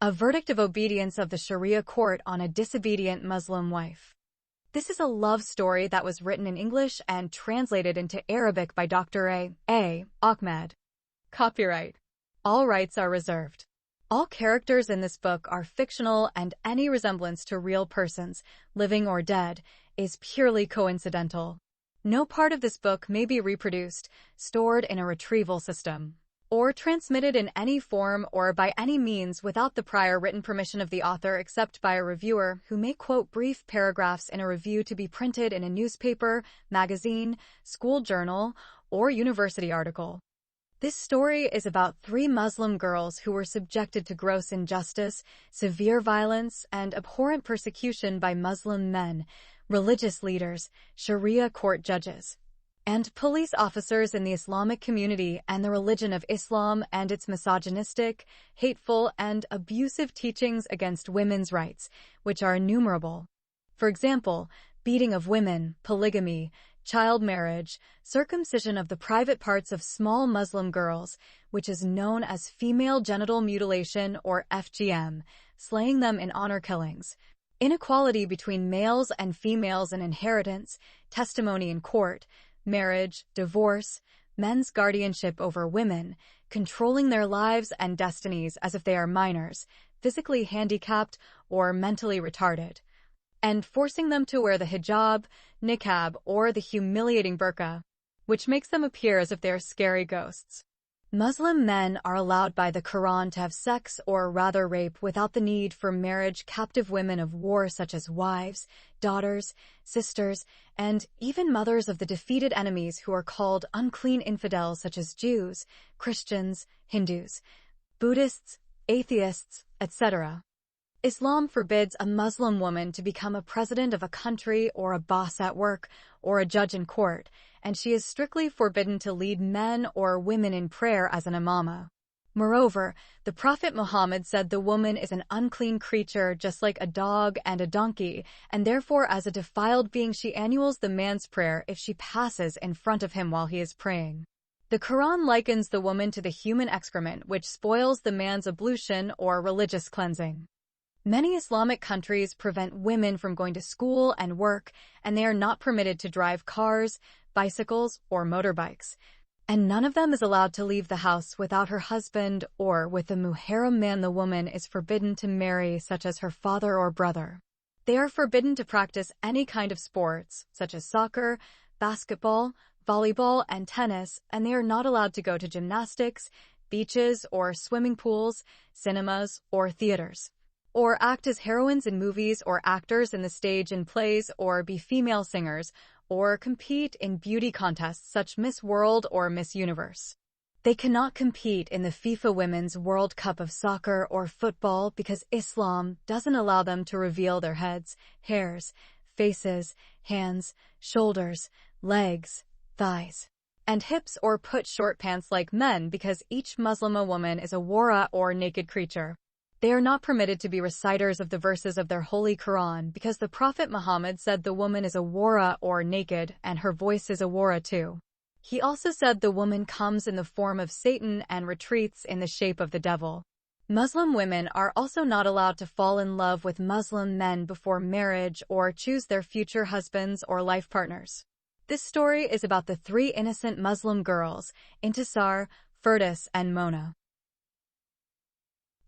A verdict of obedience of the Sharia court on a disobedient Muslim wife. This is a love story that was written in English and translated into Arabic by Dr. A. Ahmed. Copyright. All rights are reserved. All characters in this book are fictional, and any resemblance to real persons, living or dead, is purely coincidental. No part of this book may be reproduced, stored in a retrieval system, or transmitted in any form or by any means without the prior written permission of the author except by a reviewer who may quote brief paragraphs in a review to be printed in a newspaper, magazine, school journal, or university article. This story is about 3 Muslim girls who were subjected to gross injustice, severe violence, and abhorrent persecution by Muslim men, religious leaders, Sharia court judges, and police officers in the Islamic community and the religion of Islam and its misogynistic, hateful, and abusive teachings against women's rights, which are innumerable. For example, beating of women, polygamy, child marriage, circumcision of the private parts of small Muslim girls, which is known as female genital mutilation or FGM, slaying them in honor killings, inequality between males and females in inheritance, testimony in court, marriage, divorce, men's guardianship over women, controlling their lives and destinies as if they are minors, physically handicapped or mentally retarded, and forcing them to wear the hijab, niqab, or the humiliating burqa, which makes them appear as if they are scary ghosts. Muslim men are allowed by the Quran to have sex or rather rape without the need for marriage captive women of war such as wives, daughters, sisters, and even mothers of the defeated enemies who are called unclean infidels such as Jews, Christians, Hindus, Buddhists, atheists, etc. Islam forbids a Muslim woman to become a president of a country or a boss at work or a judge in court, and she is strictly forbidden to lead men or women in prayer as an imama. Moreover, the Prophet Muhammad said the woman is an unclean creature just like a dog and a donkey, and therefore as a defiled being she annuls the man's prayer if she passes in front of him while he is praying. The Quran likens the woman to the human excrement which spoils the man's ablution or religious cleansing. Many Islamic countries prevent women from going to school and work, and they are not permitted to drive cars, bicycles, or motorbikes. And none of them is allowed to leave the house without her husband or with the muharram man the woman is forbidden to marry, such as her father or brother. They are forbidden to practice any kind of sports, such as soccer, basketball, volleyball, and tennis, and they are not allowed to go to gymnastics, beaches or swimming pools, cinemas, or theaters, or act as heroines in movies or actors in the stage in plays, or be female singers, or compete in beauty contests such Miss World or Miss Universe. They cannot compete in the FIFA Women's World Cup of soccer or football because Islam doesn't allow them to reveal their heads, hairs, faces, hands, shoulders, legs, thighs, and hips, or put short pants like men because each Muslima woman is a wara or naked creature. They are not permitted to be reciters of the verses of their holy Quran because the Prophet Muhammad said the woman is a wara or naked and her voice is a wara too. He also said the woman comes in the form of Satan and retreats in the shape of the devil. Muslim women are also not allowed to fall in love with Muslim men before marriage or choose their future husbands or life partners. This story is about the 3 innocent Muslim girls, Intisar, Firdaus, and Mona.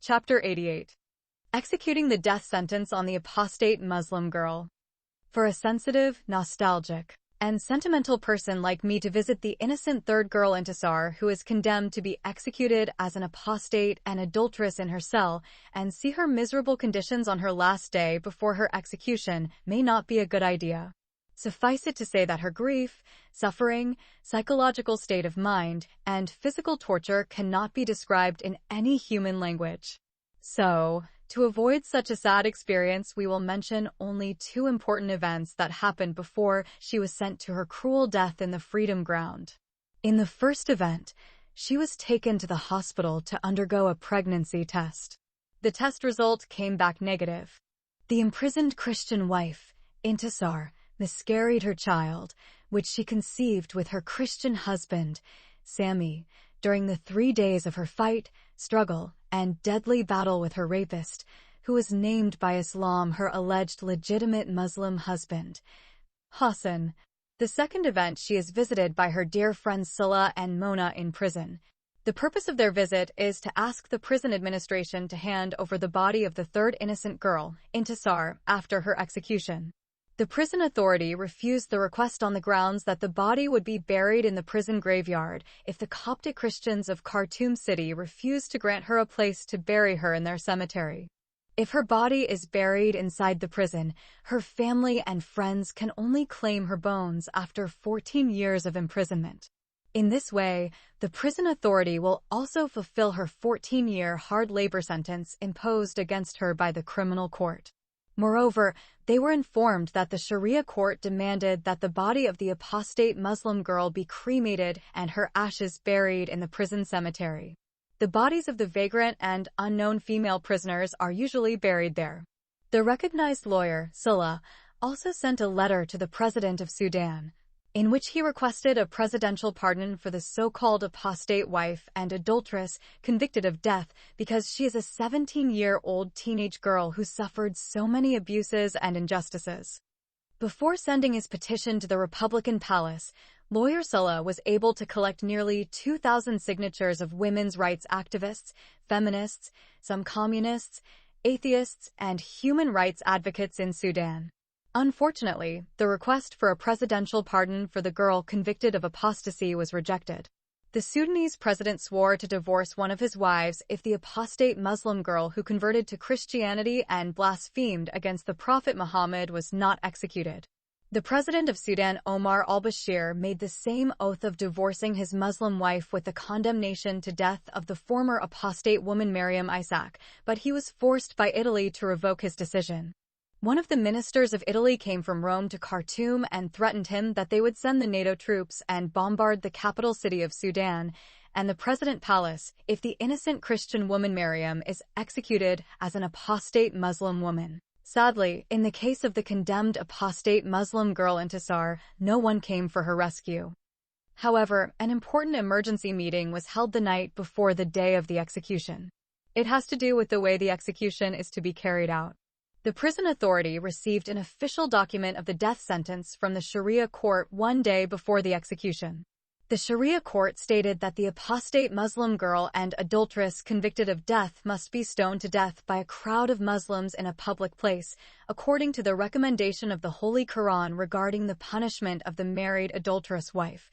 Chapter 88. Executing the death sentence on the apostate Muslim girl. For a sensitive, nostalgic, and sentimental person like me to visit the innocent third girl Intisar who is condemned to be executed as an apostate and adulteress in her cell and see her miserable conditions on her last day before her execution may not be a good idea. Suffice it to say that her grief, suffering, psychological state of mind, and physical torture cannot be described in any human language. So, to avoid such a sad experience, we will mention only 2 important events that happened before she was sent to her cruel death in the Freedom Ground. In the first event, she was taken to the hospital to undergo a pregnancy test. The test result came back negative. The imprisoned Christian wife, Intisar, miscarried her child, which she conceived with her Christian husband, Sami, during the 3 days of her fight, struggle, and deadly battle with her rapist, who was named by Islam her alleged legitimate Muslim husband, Hassan. The second event, she is visited by her dear friends Scylla and Mona in prison. The purpose of their visit is to ask the prison administration to hand over the body of the third innocent girl, Intisar, after her execution. The prison authority refused the request on the grounds that the body would be buried in the prison graveyard if the Coptic Christians of Khartoum City refused to grant her a place to bury her in their cemetery. If her body is buried inside the prison, her family and friends can only claim her bones after 14 years of imprisonment. In this way, the prison authority will also fulfill her 14-year hard labor sentence imposed against her by the criminal court. Moreover, they were informed that the Sharia court demanded that the body of the apostate Muslim girl be cremated and her ashes buried in the prison cemetery. The bodies of the vagrant and unknown female prisoners are usually buried there. The recognized lawyer, Scylla, also sent a letter to the president of Sudan, in which he requested a presidential pardon for the so-called apostate wife and adulteress convicted of death because she is a 17-year-old teenage girl who suffered so many abuses and injustices. Before sending his petition to the Republican Palace, lawyer Scylla was able to collect nearly 2,000 signatures of women's rights activists, feminists, some communists, atheists, and human rights advocates in Sudan. Unfortunately, the request for a presidential pardon for the girl convicted of apostasy was rejected. The Sudanese president swore to divorce one of his wives if the apostate Muslim girl who converted to Christianity and blasphemed against the Prophet Muhammad was not executed. The president of Sudan, Omar al-Bashir, made the same oath of divorcing his Muslim wife with the condemnation to death of the former apostate woman Maryam Isaac, but he was forced by Italy to revoke his decision. One of the ministers of Italy came from Rome to Khartoum and threatened him that they would send the NATO troops and bombard the capital city of Sudan and the President Palace if the innocent Christian woman Maryam is executed as an apostate Muslim woman. Sadly, in the case of the condemned apostate Muslim girl Intisar, no one came for her rescue. However, an important emergency meeting was held the night before the day of the execution. It has to do with the way the execution is to be carried out. The prison authority received an official document of the death sentence from the Sharia court one day before the execution. The Sharia court stated that the apostate Muslim girl and adulteress convicted of death must be stoned to death by a crowd of Muslims in a public place, according to the recommendation of the Holy Quran regarding the punishment of the married adulterous wife.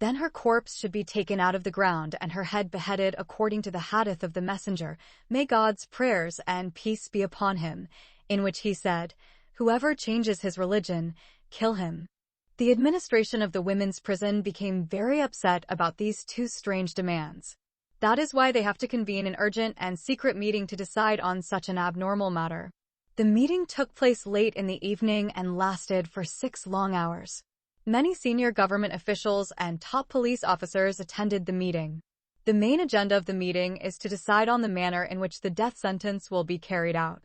Then her corpse should be taken out of the ground and her head beheaded according to the hadith of the Messenger, may God's prayers and peace be upon him, in which he said, "Whoever changes his religion, kill him." The administration of the women's prison became very upset about these two strange demands. That is why they have to convene an urgent and secret meeting to decide on such an abnormal matter. The meeting took place late in the evening and lasted for 6 long hours. Many senior government officials and top police officers attended the meeting. The main agenda of the meeting is to decide on the manner in which the death sentence will be carried out.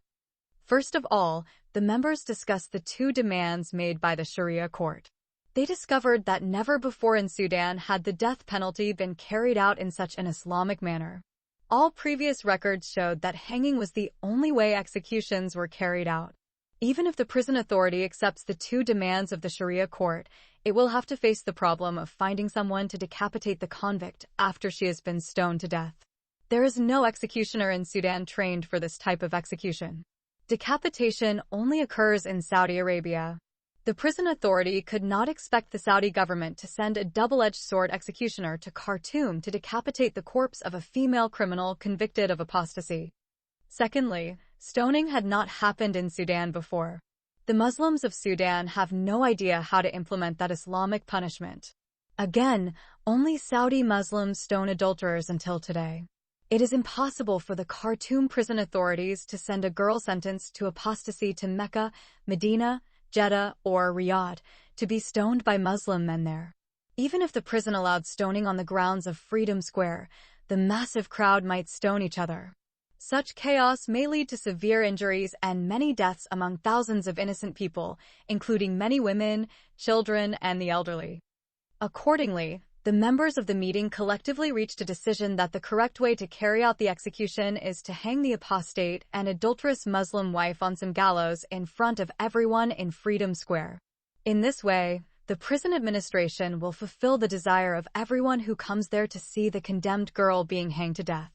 First of all, the members discussed the two demands made by the Sharia court. They discovered that never before in Sudan had the death penalty been carried out in such an Islamic manner. All previous records showed that hanging was the only way executions were carried out. Even if the prison authority accepts the two demands of the Sharia court, it will have to face the problem of finding someone to decapitate the convict after she has been stoned to death. There is no executioner in Sudan trained for this type of execution. Decapitation only occurs in Saudi Arabia. The prison authority could not expect the Saudi government to send a double-edged sword executioner to Khartoum to decapitate the corpse of a female criminal convicted of apostasy. Secondly, stoning had not happened in Sudan before. The Muslims of Sudan have no idea how to implement that Islamic punishment. Again, only Saudi Muslims stone adulterers until today. It is impossible for the Khartoum prison authorities to send a girl sentenced to apostasy to Mecca, Medina, Jeddah, or Riyadh to be stoned by Muslim men there. Even if the prison allowed stoning on the grounds of Freedom Square, the massive crowd might stone each other. Such chaos may lead to severe injuries and many deaths among thousands of innocent people, including many women, children, and the elderly. Accordingly, The members of the meeting collectively reached a decision that the correct way to carry out the execution is to hang the apostate and adulterous Muslim wife on some gallows in front of everyone in Freedom Square. In this way, the prison administration will fulfill the desire of everyone who comes there to see the condemned girl being hanged to death.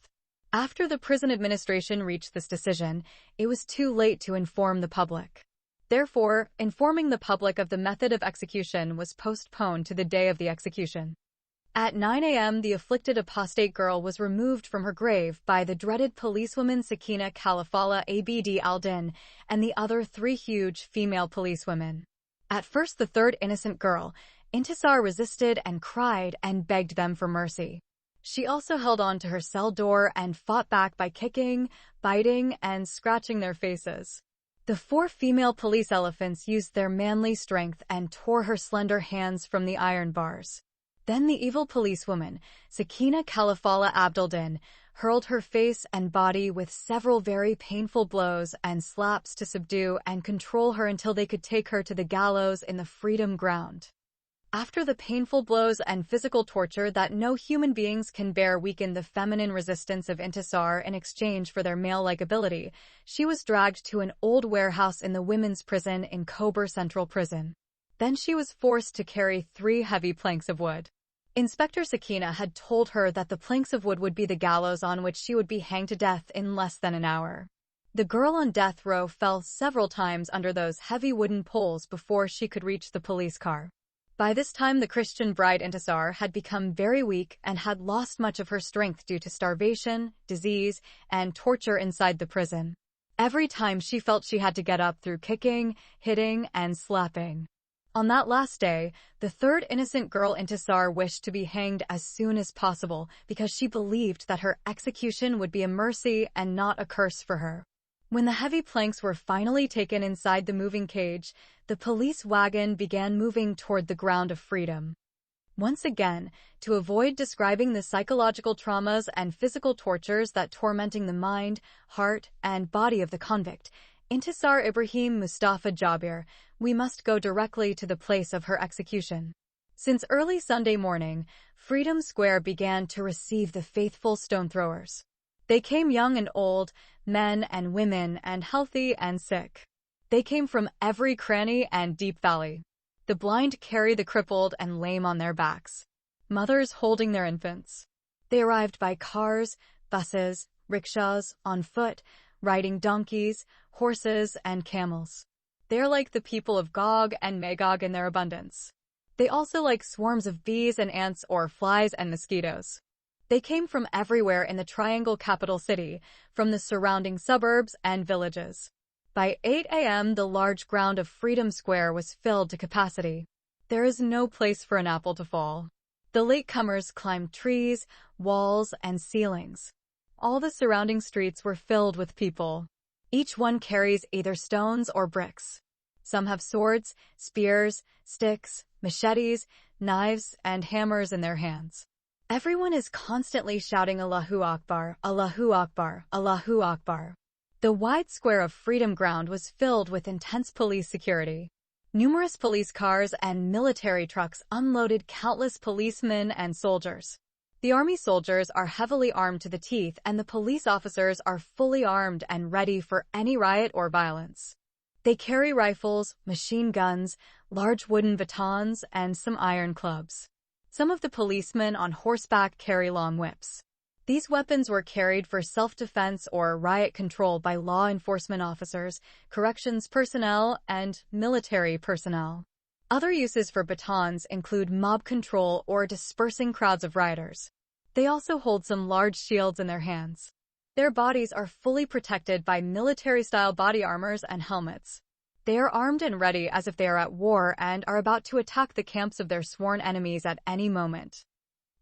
After the prison administration reached this decision, it was too late to inform the public. Therefore, informing the public of the method of execution was postponed to the day of the execution. At 9 a.m., the afflicted apostate girl was removed from her grave by the dreaded policewoman Sakina Khalifallah Abd al-Din and the other 3 huge female policewomen. At first, the third innocent girl, Intisar, resisted and cried and begged them for mercy. She also held on to her cell door and fought back by kicking, biting, and scratching their faces. The 4 female police elephants used their manly strength and tore her slender hands from the iron bars. Then the evil policewoman, Sakina Khalifallah Abdul-Din, hurled her face and body with several very painful blows and slaps to subdue and control her until they could take her to the gallows in the Freedom Ground. After the painful blows and physical torture that no human beings can bear weakened the feminine resistance of Intisar in exchange for their male-like ability, she was dragged to an old warehouse in the women's prison in Khobar Central Prison. Then she was forced to carry 3 heavy planks of wood. Inspector Sakina had told her that the planks of wood would be the gallows on which she would be hanged to death in less than an hour. The girl on death row fell several times under those heavy wooden poles before she could reach the police car. By this time, the Christian bride Intisar had become very weak and had lost much of her strength due to starvation, disease, and torture inside the prison. Every time she felt she had to get up through kicking, hitting, and slapping. On that last day, the third innocent girl Intisar wished to be hanged as soon as possible because she believed that her execution would be a mercy and not a curse for her. When the heavy planks were finally taken inside the moving cage, the police wagon began moving toward the ground of freedom. Once again, to avoid describing the psychological traumas and physical tortures that tormenting the mind, heart, and body of the convict, Intisar Ibrahim Mustafa Jabir, we must go directly to the place of her execution. Since early Sunday morning, Freedom Square began to receive the faithful stone throwers. They came young and old, men and women, and healthy and sick. They came from every cranny and deep valley. The blind carry the crippled and lame on their backs. Mothers holding their infants. They arrived by cars, buses, rickshaws, on foot, riding donkeys, horses, and camels. They are like the people of Gog and Magog in their abundance. They also like swarms of bees and ants or flies and mosquitoes. They came from everywhere in the Triangle capital city, from the surrounding suburbs and villages. By 8 a.m., the large ground of Freedom Square was filled to capacity. There is no place for an apple to fall. The latecomers climbed trees, walls, and ceilings. All the surrounding streets were filled with people. Each one carries either stones or bricks. Some have swords, spears, sticks, machetes, knives, and hammers in their hands. Everyone is constantly shouting Allahu Akbar, Allahu Akbar, Allahu Akbar. The wide square of Freedom Ground was filled with intense police security. Numerous police cars and military trucks unloaded countless policemen and soldiers. The army soldiers are heavily armed to the teeth, and the police officers are fully armed and ready for any riot or violence. They carry rifles, machine guns, large wooden batons, and some iron clubs. Some of the policemen on horseback carry long whips. These weapons were carried for self-defense or riot control by law enforcement officers, corrections personnel, and military personnel. Other uses for batons include mob control or dispersing crowds of rioters. They also hold some large shields in their hands. Their bodies are fully protected by military-style body armors and helmets. They are armed and ready as if they are at war and are about to attack the camps of their sworn enemies at any moment.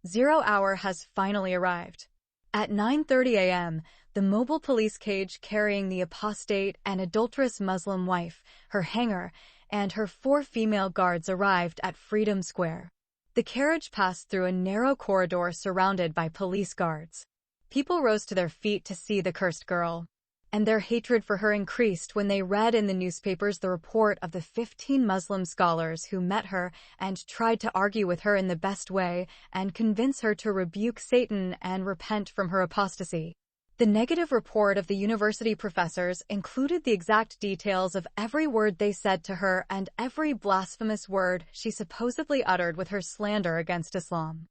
0 hour has finally arrived. At 9:30 a.m., the mobile police cage carrying the apostate and adulterous Muslim wife, her hanger, and her 4 female guards arrived at Freedom Square. The carriage passed through a narrow corridor surrounded by police guards. People rose to their feet to see the cursed girl. and their hatred for her increased when they read in the newspapers the report of the 15 Muslim scholars who met her and tried to argue with her in the best way and convince her to rebuke Satan and repent from her apostasy. The negative report of the university professors included the exact details of every word they said to her and every blasphemous word she supposedly uttered with her slander against Islam.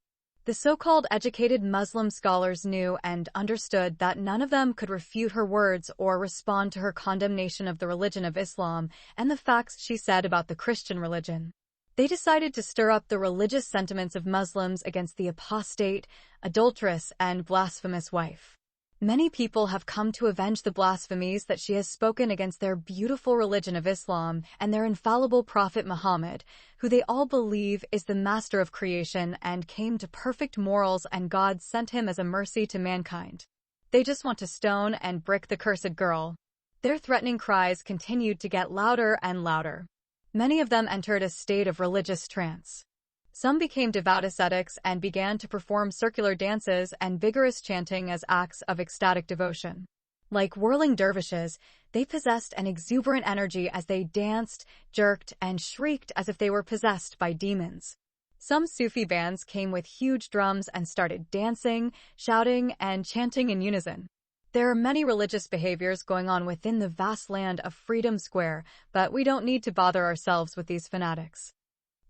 The so-called educated Muslim scholars knew and understood that none of them could refute her words or respond to her condemnation of the religion of Islam and the facts she said about the Christian religion. They decided to stir up the religious sentiments of Muslims against the apostate, adulterous, and blasphemous wife. Many people have come to avenge the blasphemies that she has spoken against their beautiful religion of Islam and their infallible prophet Muhammad, who they all believe is the master of creation and came to perfect morals and God sent him as a mercy to mankind. They just want to stone and brick the cursed girl. Their threatening cries continued to get louder and louder. Many of them entered a state of religious trance. Some became devout ascetics and began to perform circular dances and vigorous chanting as acts of ecstatic devotion. Like whirling dervishes, they possessed an exuberant energy as they danced, jerked, and shrieked as if they were possessed by demons. Some Sufi bands came with huge drums and started dancing, shouting, and chanting in unison. There are many religious behaviors going on within the vast land of Freedom Square, but we don't need to bother ourselves with these fanatics.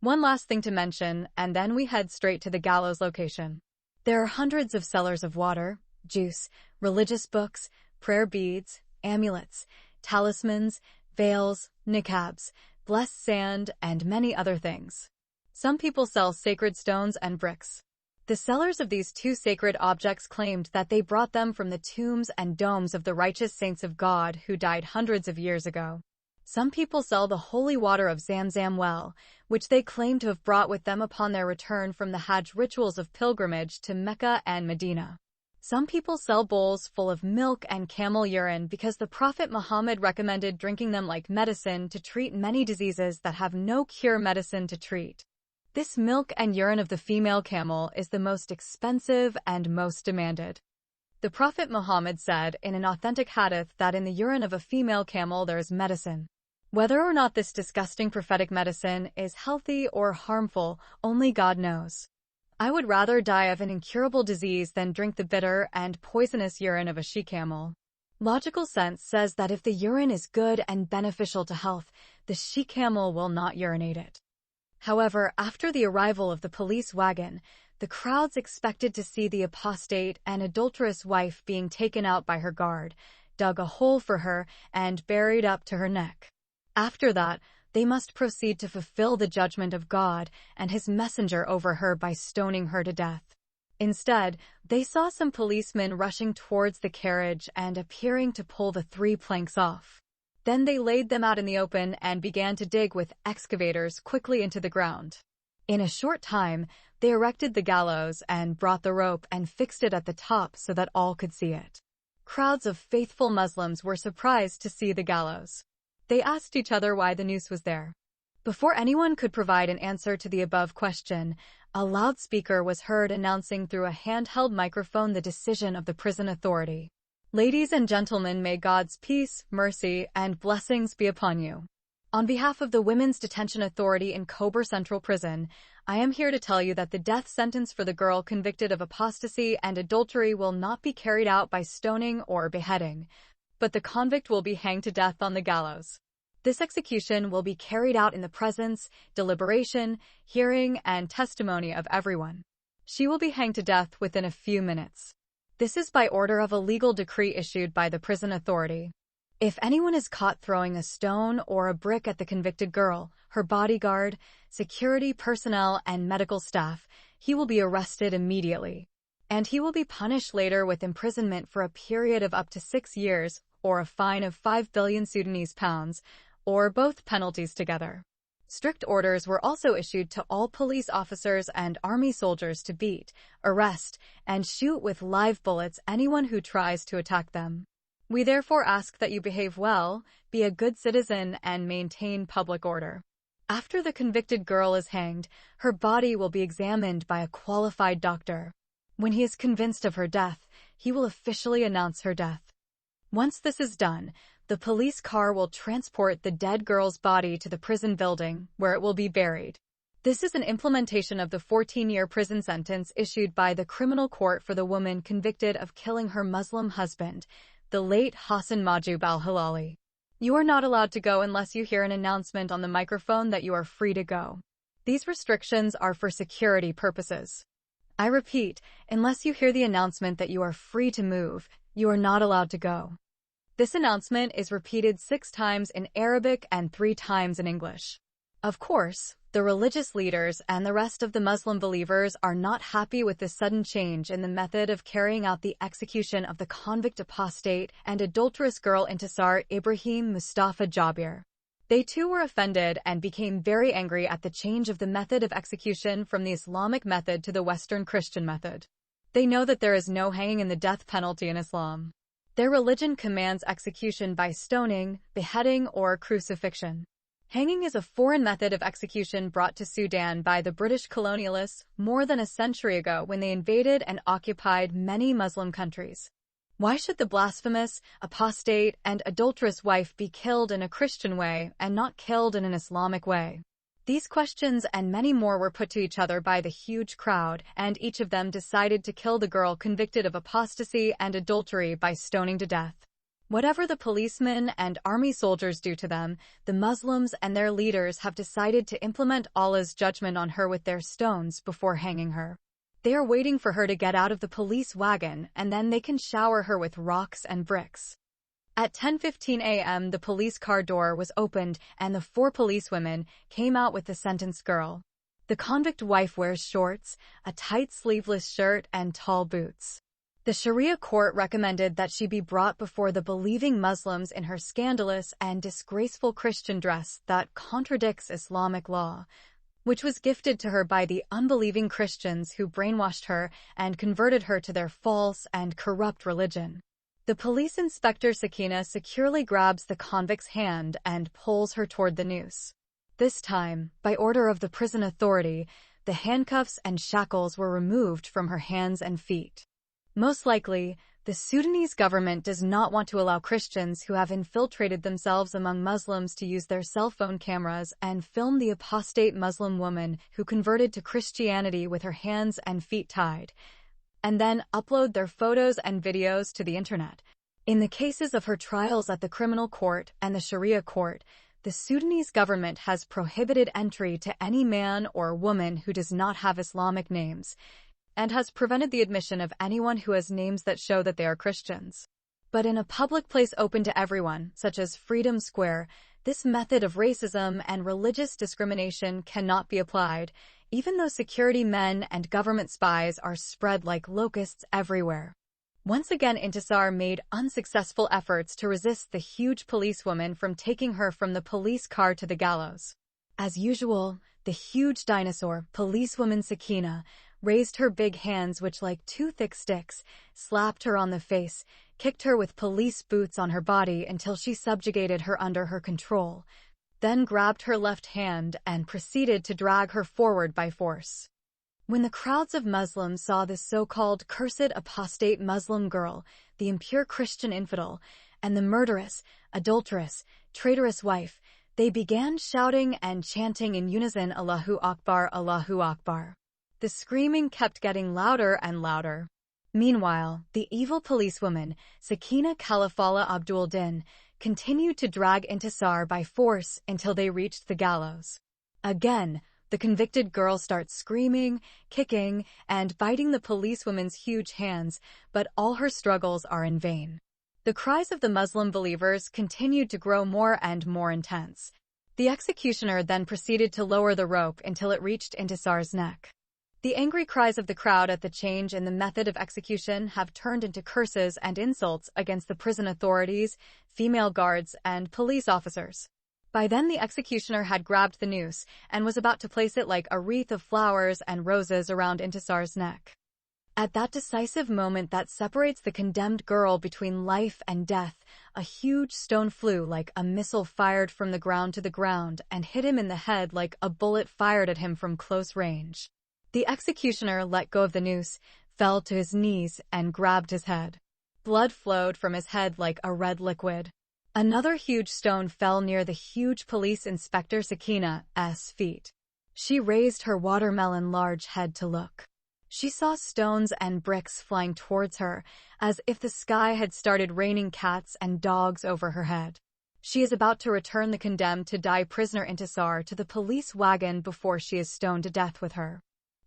One last thing to mention, and then we head straight to the gallows location. There are hundreds of sellers of water, juice, religious books, prayer beads, amulets, talismans, veils, niqabs, blessed sand, and many other things. Some people sell sacred stones and bricks. The sellers of these two sacred objects claimed that they brought them from the tombs and domes of the righteous saints of God who died hundreds of years ago. Some people sell the holy water of Zamzam well, which they claim to have brought with them upon their return from the Hajj rituals of pilgrimage to Mecca and Medina. Some people sell bowls full of milk and camel urine because the Prophet Muhammad recommended drinking them like medicine to treat many diseases that have no cure medicine to treat. This milk and urine of the female camel is the most expensive and most demanded. The Prophet Muhammad said in an authentic hadith that in the urine of a female camel there is medicine. Whether or not this disgusting prophetic medicine is healthy or harmful, only God knows. I would rather die of an incurable disease than drink the bitter and poisonous urine of a she-camel. Logical sense says that if the urine is good and beneficial to health, the she-camel will not urinate it. However, after the arrival of the police wagon, the crowds expected to see the apostate and adulterous wife being taken out by her guard, dug a hole for her, and buried up to her neck. After that, they must proceed to fulfill the judgment of God and his messenger over her by stoning her to death. Instead, they saw some policemen rushing towards the carriage and appearing to pull the 3 planks off. Then they laid them out in the open and began to dig with excavators quickly into the ground. In a short time, they erected the gallows and brought the rope and fixed it at the top so that all could see it. Crowds of faithful Muslims were surprised to see the gallows. They asked each other why the noose was there. Before anyone could provide an answer to the above question, a loudspeaker was heard announcing through a handheld microphone the decision of the prison authority. Ladies and gentlemen, may God's peace, mercy, and blessings be upon you. On behalf of the Women's Detention Authority in Kober Central Prison, I am here to tell you that the death sentence for the girl convicted of apostasy and adultery will not be carried out by stoning or beheading, but the convict will be hanged to death on the gallows. This execution will be carried out in the presence, deliberation, hearing, and testimony of everyone. She will be hanged to death within a few minutes. This is by order of a legal decree issued by the prison authority. If anyone is caught throwing a stone or a brick at the convicted girl, her bodyguard, security personnel, and medical staff, he will be arrested immediately. And he will be punished later with imprisonment for a period of up to 6 years, or a fine of 5 billion Sudanese pounds, or both penalties together. Strict orders were also issued to all police officers and army soldiers to beat, arrest, and shoot with live bullets anyone who tries to attack them. We therefore ask that you behave well, be a good citizen, and maintain public order. After the convicted girl is hanged, her body will be examined by a qualified doctor. When he is convinced of her death, he will officially announce her death. Once this is done, the police car will transport the dead girl's body to the prison building, where it will be buried. This is an implementation of the 14-year prison sentence issued by the criminal court for the woman convicted of killing her Muslim husband, the late Hassan Majub al-Hilali. You are not allowed to go unless you hear an announcement on the microphone that you are free to go. These restrictions are for security purposes. I repeat, unless you hear the announcement that you are free to move, you are not allowed to go. This announcement is repeated 6 times in Arabic and 3 times in English. Of course, the religious leaders and the rest of the Muslim believers are not happy with this sudden change in the method of carrying out the execution of the convict apostate and adulterous girl Intisar Ibrahim Mustafa Jabir. They too were offended and became very angry at the change of the method of execution from the Islamic method to the Western Christian method. They know that there is no hanging in the death penalty in Islam. Their religion commands execution by stoning, beheading, or crucifixion. Hanging is a foreign method of execution brought to Sudan by the British colonialists more than a century ago when they invaded and occupied many Muslim countries. Why should the blasphemous, apostate, and adulterous wife be killed in a Christian way and not killed in an Islamic way? These questions and many more were put to each other by the huge crowd, and each of them decided to kill the girl convicted of apostasy and adultery by stoning to death. Whatever the policemen and army soldiers do to them, the Muslims and their leaders have decided to implement Allah's judgment on her with their stones before hanging her. They are waiting for her to get out of the police wagon, and then they can shower her with rocks and bricks. At 10:15 a.m. the police car door was opened and the 4 policewomen came out with the sentenced girl. The convict wife wears shorts, a tight sleeveless shirt, and tall boots. The Sharia court recommended that she be brought before the believing Muslims in her scandalous and disgraceful Christian dress that contradicts Islamic law, which was gifted to her by the unbelieving Christians who brainwashed her and converted her to their false and corrupt religion. The police inspector Sakina securely grabs the convict's hand and pulls her toward the noose. This time, by order of the prison authority, the handcuffs and shackles were removed from her hands and feet. Most likely, the Sudanese government does not want to allow Christians who have infiltrated themselves among Muslims to use their cell phone cameras and film the apostate Muslim woman who converted to Christianity with her hands and feet tied, and then upload their photos and videos to the internet. In the cases of her trials at the criminal court and the Sharia court, the Sudanese government has prohibited entry to any man or woman who does not have Islamic names, and has prevented the admission of anyone who has names that show that they are Christians. But in a public place open to everyone, such as Freedom Square, this method of racism and religious discrimination cannot be applied, even though security men and government spies are spread like locusts everywhere. Once again, Intisar made unsuccessful efforts to resist the huge policewoman from taking her from the police car to the gallows. As usual, the huge dinosaur, policewoman Sakina, raised her big hands which, like 2 thick sticks, slapped her on the face, kicked her with police boots on her body until she subjugated her under her control, then grabbed her left hand and proceeded to drag her forward by force. When the crowds of Muslims saw this so-called cursed apostate Muslim girl, the impure Christian infidel, and the murderous, adulterous, traitorous wife, they began shouting and chanting in unison, Allahu Akbar, Allahu Akbar. The screaming kept getting louder and louder. Meanwhile, the evil policewoman, Sakina Khalifallah Abdul Din, continued to drag Intisar by force until they reached the gallows. Again, the convicted girl starts screaming, kicking, and biting the policewoman's huge hands, but all her struggles are in vain. The cries of the Muslim believers continued to grow more and more intense. The executioner then proceeded to lower the rope until it reached Intisar's neck. The angry cries of the crowd at the change in the method of execution have turned into curses and insults against the prison authorities, female guards, and police officers. By then the executioner had grabbed the noose and was about to place it like a wreath of flowers and roses around Intisar's neck. At that decisive moment that separates the condemned girl between life and death, a huge stone flew like a missile fired from the ground to the ground and hit him in the head like a bullet fired at him from close range. The executioner let go of the noose, fell to his knees, and grabbed his head. Blood flowed from his head like a red liquid. Another huge stone fell near the huge police inspector Sakina's feet. She raised her watermelon-large head to look. She saw stones and bricks flying towards her, as if the sky had started raining cats and dogs over her head. She is about to return the condemned-to-die prisoner Intisar to the police wagon before she is stoned to death with her.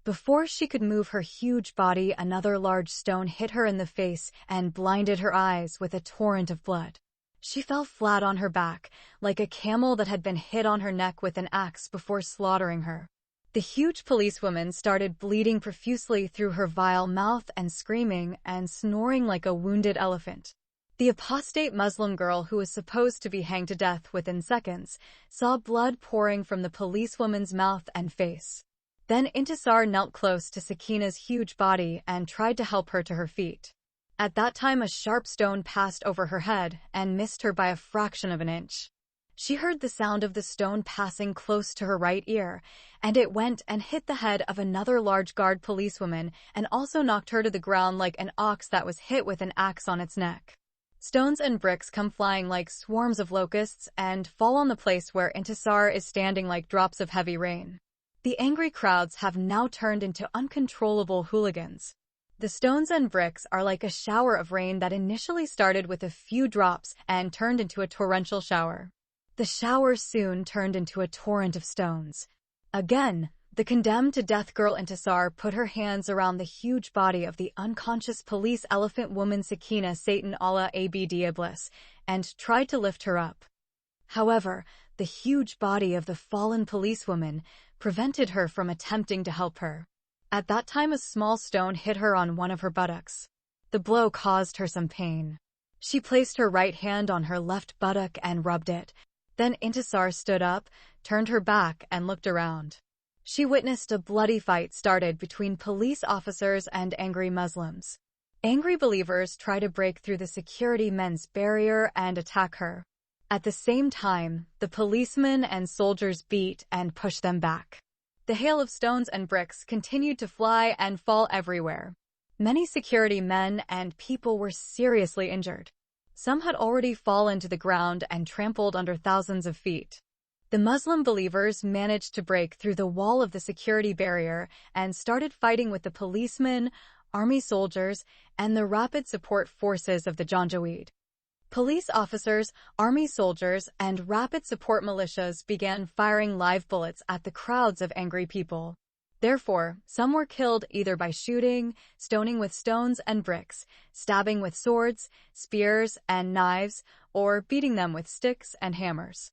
Before she could move her huge body, another large stone hit her in the face and blinded her eyes with a torrent of blood. She fell flat on her back, like a camel that had been hit on her neck with an axe before slaughtering her. The huge policewoman started bleeding profusely through her vile mouth and screaming and snoring like a wounded elephant. The apostate Muslim girl, who was supposed to be hanged to death within seconds, saw blood pouring from the policewoman's mouth and face. Then Intisar knelt close to Sakina's huge body and tried to help her to her feet. At that time, a sharp stone passed over her head and missed her by a fraction of an inch. She heard the sound of the stone passing close to her right ear, and it went and hit the head of another large guard policewoman and also knocked her to the ground like an ox that was hit with an axe on its neck. Stones and bricks come flying like swarms of locusts and fall on the place where Intisar is standing like drops of heavy rain. The angry crowds have now turned into uncontrollable hooligans. The stones and bricks are like a shower of rain that initially started with a few drops and turned into a torrential shower. The shower soon turned into a torrent of stones. Again, the condemned-to-death girl Intisar put her hands around the huge body of the unconscious police elephant woman Sakina Satan Allah Abd Iblis and tried to lift her up. However, the huge body of the fallen policewoman prevented her from attempting to help her. At that time, a small stone hit her on one of her buttocks. The blow caused her some pain. She placed her right hand on her left buttock and rubbed it. Then Intisar stood up, turned her back, and looked around. She witnessed a bloody fight started between police officers and angry Muslims. Angry believers try to break through the security men's barrier and attack her. At the same time, the policemen and soldiers beat and pushed them back. The hail of stones and bricks continued to fly and fall everywhere. Many security men and people were seriously injured. Some had already fallen to the ground and trampled under thousands of feet. The Muslim believers managed to break through the wall of the security barrier and started fighting with the policemen, army soldiers, and the rapid support forces of the Janjaweed. Police officers, army soldiers, and rapid support militias began firing live bullets at the crowds of angry people. Therefore, some were killed either by shooting, stoning with stones and bricks, stabbing with swords, spears, and knives, or beating them with sticks and hammers.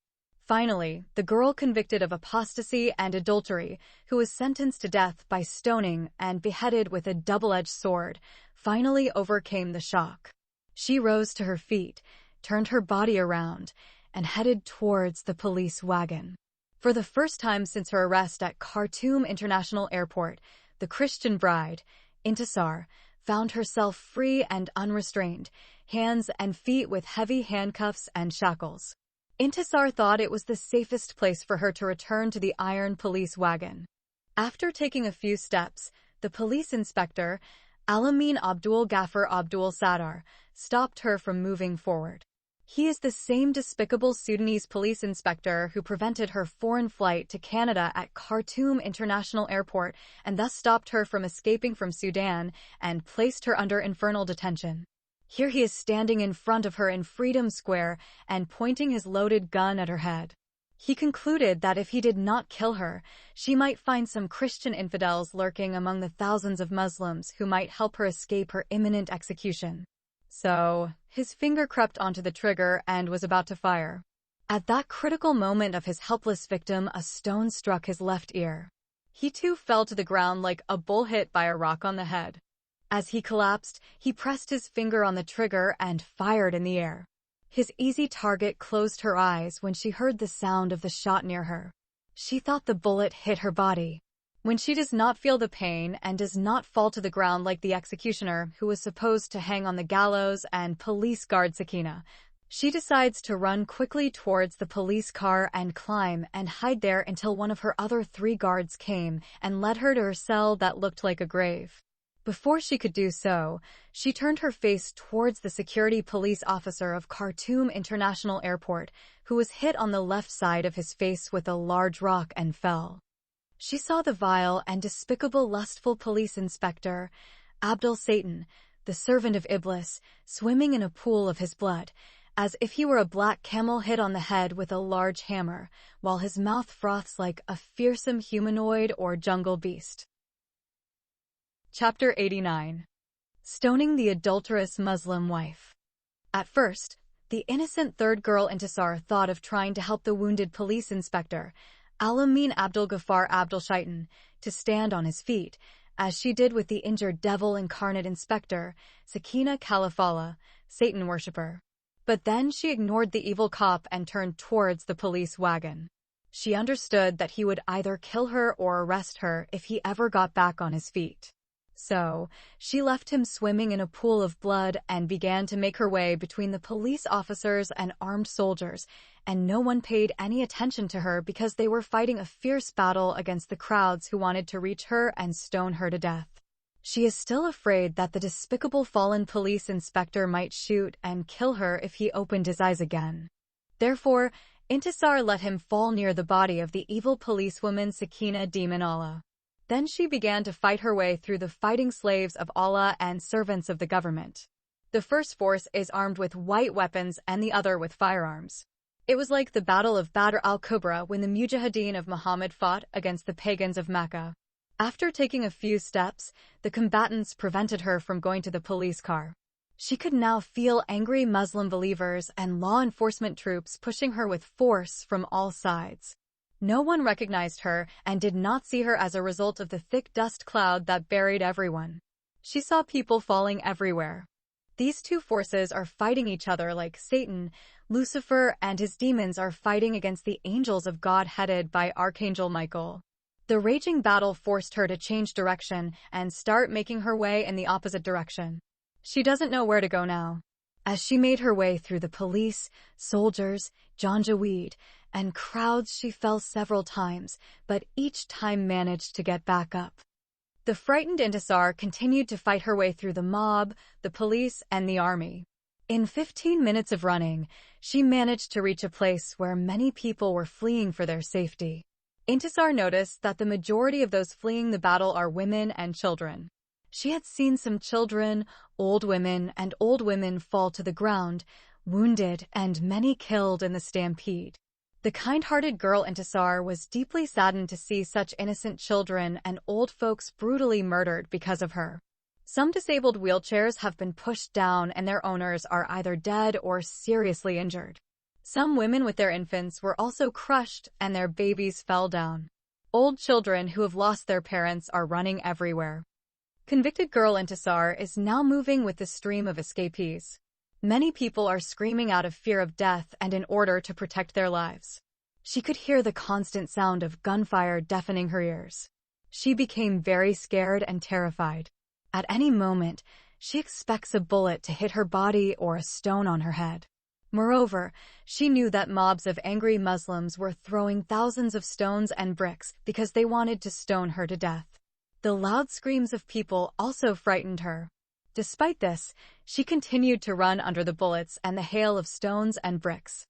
Finally, the girl convicted of apostasy and adultery, who was sentenced to death by stoning and beheaded with a double-edged sword, finally overcame the shock. She rose to her feet, turned her body around, and headed towards the police wagon. For the first time since her arrest at Khartoum International Airport, the Christian bride, Intisar, found herself free and unrestrained, hands and feet with heavy handcuffs and shackles. Intisar thought it was the safest place for her to return to the iron police wagon. After taking a few steps, the police inspector, Alamin Abdul Ghaffar Abdul Sadar, stopped her from moving forward. He is the same despicable Sudanese police inspector who prevented her foreign flight to Canada at Khartoum International Airport and thus stopped her from escaping from Sudan and placed her under infernal detention. Here he is standing in front of her in Freedom Square and pointing his loaded gun at her head. He concluded that if he did not kill her, she might find some Christian infidels lurking among the thousands of Muslims who might help her escape her imminent execution. So, his finger crept onto the trigger and was about to fire. At that critical moment of his helpless victim, a stone struck his left ear. He too fell to the ground like a bull hit by a rock on the head. As he collapsed, he pressed his finger on the trigger and fired in the air. His easy target closed her eyes when she heard the sound of the shot near her. She thought the bullet hit her body. When she does not feel the pain and does not fall to the ground like the executioner who was supposed to hang on the gallows and police guard Sakina, she decides to run quickly towards the police car and climb and hide there until one of her other 3 guards came and led her to her cell that looked like a grave. Before she could do so, she turned her face towards the security police officer of Khartoum International Airport, who was hit on the left side of his face with a large rock and fell. She saw the vile and despicable lustful police inspector, Abdul Satan, the servant of Iblis, swimming in a pool of his blood, as if he were a black camel hit on the head with a large hammer, while his mouth froths like a fearsome humanoid or jungle beast. Chapter 89. Stoning the Adulterous Muslim Wife. At first, the innocent third girl Intisar thought of trying to help the wounded police inspector, Al-Amin Abdul Ghaffar Abdul Shaitan, to stand on his feet, as she did with the injured devil-incarnate inspector, Sakina Khalifallah, Satan worshipper. But then she ignored the evil cop and turned towards the police wagon. She understood that he would either kill her or arrest her if he ever got back on his feet. So, she left him swimming in a pool of blood and began to make her way between the police officers and armed soldiers, and no one paid any attention to her because they were fighting a fierce battle against the crowds who wanted to reach her and stone her to death. She is still afraid that the despicable fallen police inspector might shoot and kill her if he opened his eyes again. Therefore, Intisar let him fall near the body of the evil policewoman Sakina Demon Allah. Then she began to fight her way through the fighting slaves of Allah and servants of the government. The first force is armed with white weapons and the other with firearms. It was like the Battle of Badr al-Kubra when the Mujahideen of Muhammad fought against the pagans of Mecca. After taking a few steps, the combatants prevented her from going to the police car. She could now feel angry Muslim believers and law enforcement troops pushing her with force from all sides. No one recognized her and did not see her as a result of the thick dust cloud that buried everyone. She saw people falling everywhere. These two forces are fighting each other like Satan, Lucifer, and his demons are fighting against the angels of God headed by Archangel Michael. The raging battle forced her to change direction and start making her way in the opposite direction. She doesn't know where to go now. As she made her way through the police, soldiers, Janjaweed, and crowds, she fell several times, but each time managed to get back up. The frightened Intisar continued to fight her way through the mob, the police, and the army. In 15 minutes of running, she managed to reach a place where many people were fleeing for their safety. Intisar noticed that the majority of those fleeing the battle are women and children. She had seen some children, old women fall to the ground, wounded, and many killed in the stampede. The kind-hearted girl Intisar was deeply saddened to see such innocent children and old folks brutally murdered because of her. Some disabled wheelchairs have been pushed down and their owners are either dead or seriously injured. Some women with their infants were also crushed and their babies fell down. Old children who have lost their parents are running everywhere. Convicted girl Intisar is now moving with the stream of escapees. Many people are screaming out of fear of death and in order to protect their lives. She could hear the constant sound of gunfire deafening her ears. She became very scared and terrified. At any moment, she expects a bullet to hit her body or a stone on her head. Moreover, she knew that mobs of angry Muslims were throwing thousands of stones and bricks because they wanted to stone her to death. The loud screams of people also frightened her. Despite this, she continued to run under the bullets and the hail of stones and bricks.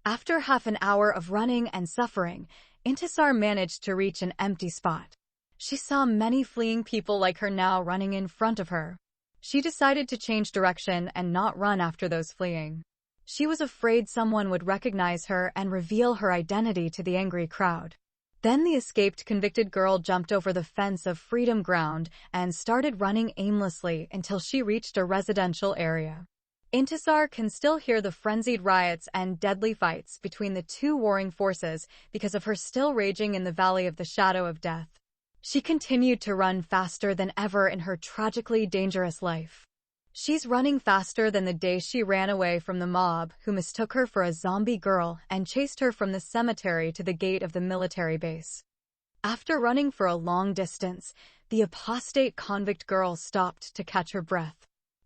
After half an hour of running and suffering, Intisar managed to reach an empty spot. She saw many fleeing people like her now running in front of her. She decided to change direction and not run after those fleeing. She was afraid someone would recognize her and reveal her identity to the angry crowd. Then the escaped convicted girl jumped over the fence of Freedom Ground and started running aimlessly until she reached a residential area. Intisar can still hear the frenzied riots and deadly fights between the two warring forces because of her still raging in the Valley of the Shadow of Death. She continued to run faster than ever in her tragically dangerous life. She's running faster than the day she ran away from the mob who mistook her for a zombie girl and chased her from the cemetery to the gate of the military base. After running for a long distance, the apostate convict girl stopped to catch her breath.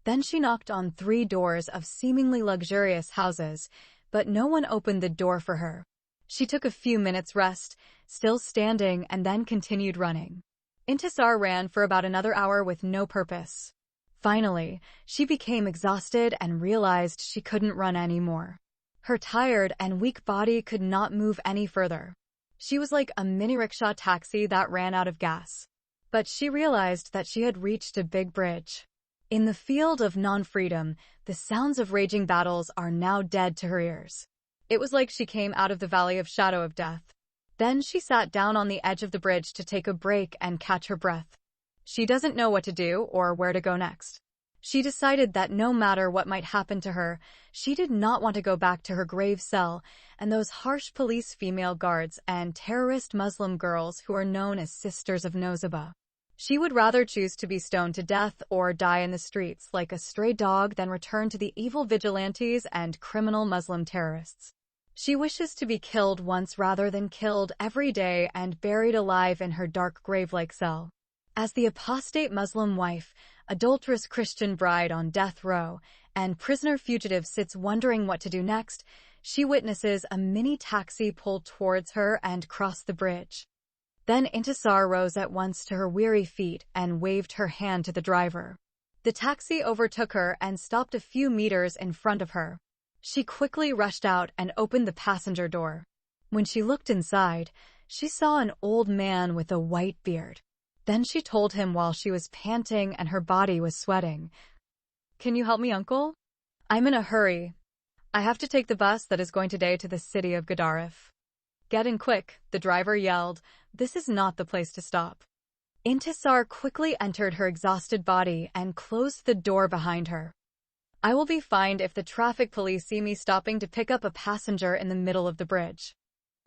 Then she knocked on 3 doors of seemingly luxurious houses, but no one opened the door for her. She took a few minutes rest, still standing, and then continued running. Intisar ran for about another hour with no purpose. Finally, she became exhausted and realized she couldn't run anymore. Her tired and weak body could not move any further. She was like a mini rickshaw taxi that ran out of gas. But she realized that she had reached a big bridge. In the field of non-freedom, the sounds of raging battles are now dead to her ears. It was like she came out of the valley of shadow of death. Then she sat down on the edge of the bridge to take a break and catch her breath. She doesn't know what to do or where to go next. She decided that no matter what might happen to her, she did not want to go back to her grave cell and those harsh police female guards and terrorist Muslim girls who are known as Sisters of Nozaba. She would rather choose to be stoned to death or die in the streets like a stray dog than return to the evil vigilantes and criminal Muslim terrorists. She wishes to be killed once rather than killed every day and buried alive in her dark grave-like cell. As the apostate Muslim wife, adulterous Christian bride on death row, and prisoner fugitive sits wondering what to do next, she witnesses a mini taxi pull towards her and cross the bridge. Then Intisar rose at once to her weary feet and waved her hand to the driver. The taxi overtook her and stopped a few meters in front of her. She quickly rushed out and opened the passenger door. When she looked inside, she saw an old man with a white beard. Then she told him while she was panting and her body was sweating, "Can you help me, uncle? I'm in a hurry. I have to take the bus that is going today to the city of Gedaref." "Get in quick," the driver yelled. "This is not the place to stop." Intisar quickly entered her exhausted body and closed the door behind her. "I will be fined if the traffic police see me stopping to pick up a passenger in the middle of the bridge."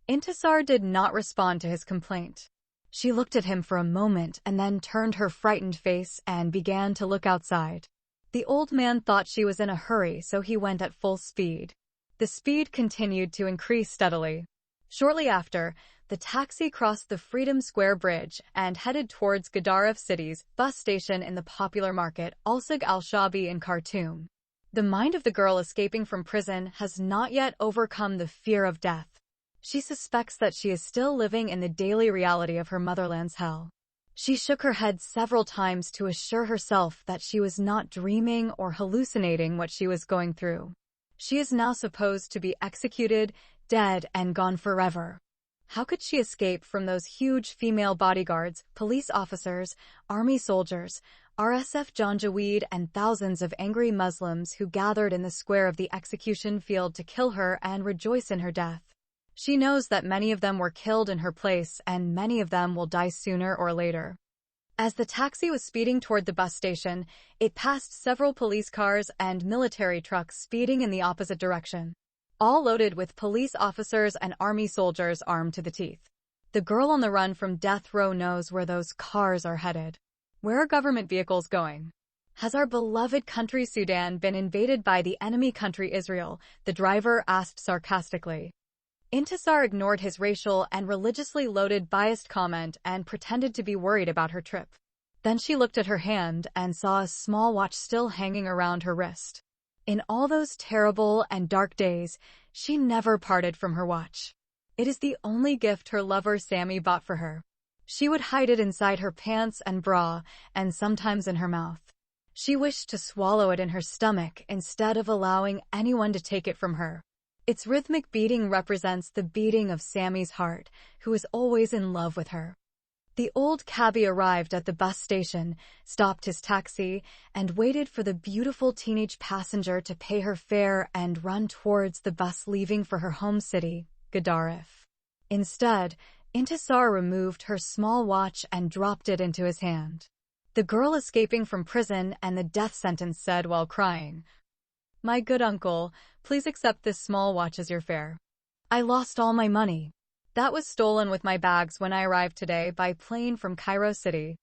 Intisar did not respond to his complaint. She looked at him for a moment and then turned her frightened face and began to look outside. The old man thought she was in a hurry, so he went at full speed. The speed continued to increase steadily. Shortly after, the taxi crossed the Freedom Square Bridge and headed towards Gedaref City's bus station in the popular market Al-Sig al-Shabi in Khartoum. The mind of the girl escaping from prison has not yet overcome the fear of death. She suspects that she is still living in the daily reality of her motherland's hell. She shook her head several times to assure herself that she was not dreaming or hallucinating what she was going through. She is now supposed to be executed, dead, and gone forever. How could she escape from those huge female bodyguards, police officers, army soldiers, RSF Janjaweed, and thousands of angry Muslims who gathered in the square of the execution field to kill her and rejoice in her death? She knows that many of them were killed in her place and many of them will die sooner or later. As the taxi was speeding toward the bus station, it passed several police cars and military trucks speeding in the opposite direction, all loaded with police officers and army soldiers armed to the teeth. The girl on the run from death row knows where those cars are headed. Where are government vehicles going? Has our beloved country Sudan been invaded by the enemy country Israel? The driver asked sarcastically. Intisar ignored his racial and religiously loaded biased comment and pretended to be worried about her trip. Then she looked at her hand and saw a small watch still hanging around her wrist. In all those terrible and dark days, she never parted from her watch. It is the only gift her lover Sammy bought for her. She would hide it inside her pants and bra, and sometimes in her mouth. She wished to swallow it in her stomach instead of allowing anyone to take it from her. Its rhythmic beating represents the beating of Sammy's heart, who is always in love with her. The old cabbie arrived at the bus station, stopped his taxi, and waited for the beautiful teenage passenger to pay her fare and run towards the bus leaving for her home city, Gedaref. Instead, Intisar removed her small watch and dropped it into his hand. The girl escaping from prison and the death sentence said while crying, "My good uncle, please accept this small watch as your fare. I lost all my money. That was stolen with my bags when I arrived today by plane from Cairo City.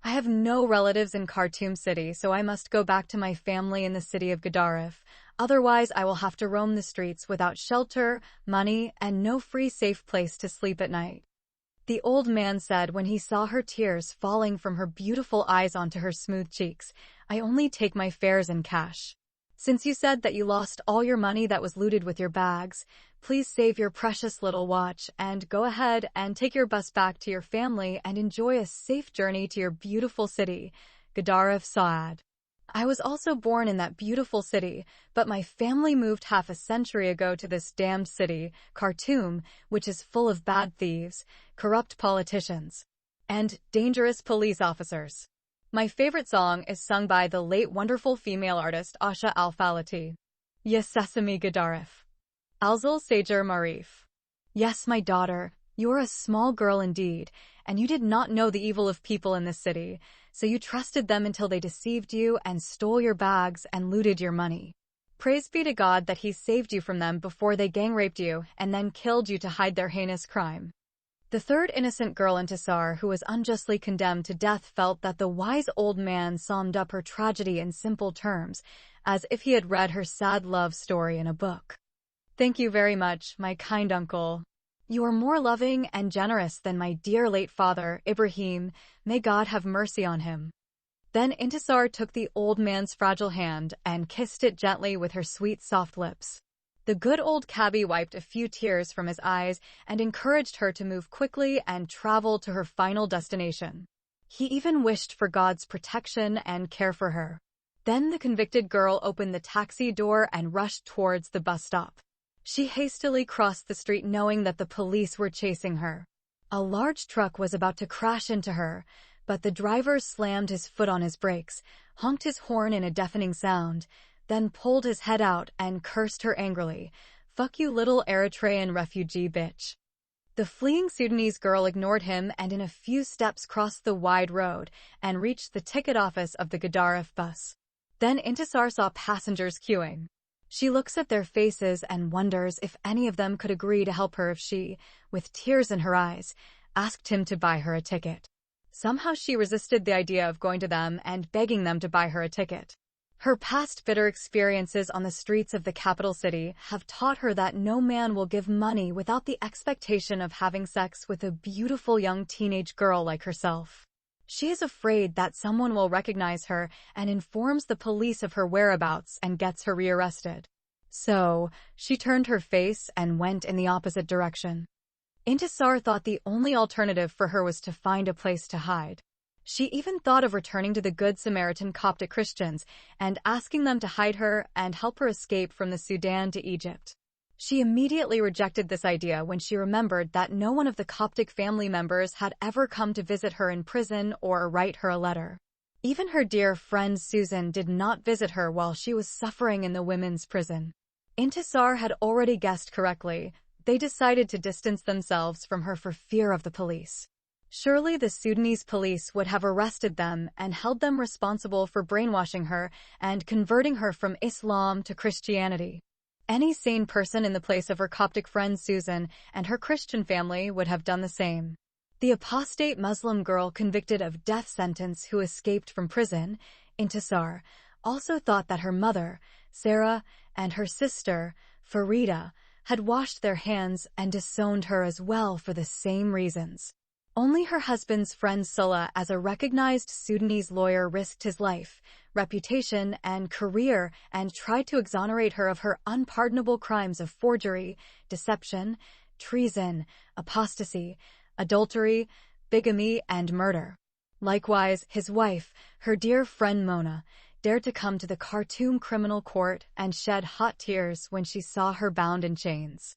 I have no relatives in Khartoum City, so I must go back to my family in the city of Gedaref. Otherwise, I will have to roam the streets without shelter, money, and no free safe place to sleep at night." The old man said when he saw her tears falling from her beautiful eyes onto her smooth cheeks, "I only take my fares in cash." Since you said that you lost all your money that was looted with your bags, please save your precious little watch and go ahead and take your bus back to your family and enjoy a safe journey to your beautiful city, Gaddafi said. I was also born in that beautiful city, but my family moved half a century ago to this damned city, Khartoum, which is full of bad thieves, corrupt politicians, and dangerous police officers. My favorite song is sung by the late wonderful female artist Asha Al-Falati. Yes, Sesame Gaddafi. Alzal Sajar Marif. Yes, my daughter, you are a small girl indeed, and you did not know the evil of people in this city, so you trusted them until they deceived you and stole your bags and looted your money. Praise be to God that He saved you from them before they gang raped you and then killed you to hide their heinous crime. The third innocent girl Intisar, who was unjustly condemned to death, felt that the wise old man summed up her tragedy in simple terms, as if he had read her sad love story in a book. Thank you very much, my kind uncle. You are more loving and generous than my dear late father, Ibrahim. May God have mercy on him. Then Intisar took the old man's fragile hand and kissed it gently with her sweet, soft lips. The good old cabbie wiped a few tears from his eyes and encouraged her to move quickly and travel to her final destination. He even wished for God's protection and care for her. Then the convicted girl opened the taxi door and rushed towards the bus stop. She hastily crossed the street knowing that the police were chasing her. A large truck was about to crash into her, but the driver slammed his foot on his brakes, honked his horn in a deafening sound, then pulled his head out and cursed her angrily. "Fuck you, little Eritrean refugee bitch." The fleeing Sudanese girl ignored him and in a few steps crossed the wide road and reached the ticket office of the Gaddafi bus. Then Intisar saw passengers queuing. She looks at their faces and wonders if any of them could agree to help her if she, with tears in her eyes, asked him to buy her a ticket. Somehow she resisted the idea of going to them and begging them to buy her a ticket. Her past bitter experiences on the streets of the capital city have taught her that no man will give money without the expectation of having sex with a beautiful young teenage girl like herself. She is afraid that someone will recognize her and informs the police of her whereabouts and gets her rearrested. So, she turned her face and went in the opposite direction. Intisar thought the only alternative for her was to find a place to hide. She even thought of returning to the Good Samaritan Coptic Christians and asking them to hide her and help her escape from the Sudan to Egypt. She immediately rejected this idea when she remembered that no one of the Coptic family members had ever come to visit her in prison or write her a letter. Even her dear friend Susan did not visit her while she was suffering in the women's prison. Intisar had already guessed correctly. They decided to distance themselves from her for fear of the police. Surely the Sudanese police would have arrested them and held them responsible for brainwashing her and converting her from Islam to Christianity. Any sane person in the place of her Coptic friend Susan and her Christian family would have done the same. The apostate Muslim girl convicted of death sentence who escaped from prison, Intisar, also thought that her mother, Sarah, and her sister, Farida, had washed their hands and disowned her as well for the same reasons. Only her husband's friend Sulla, as a recognized Sudanese lawyer, risked his life, reputation, and career and tried to exonerate her of her unpardonable crimes of forgery, deception, treason, apostasy, adultery, bigamy, and murder. Likewise, his wife, her dear friend Mona, dared to come to the Khartoum criminal court and shed hot tears when she saw her bound in chains.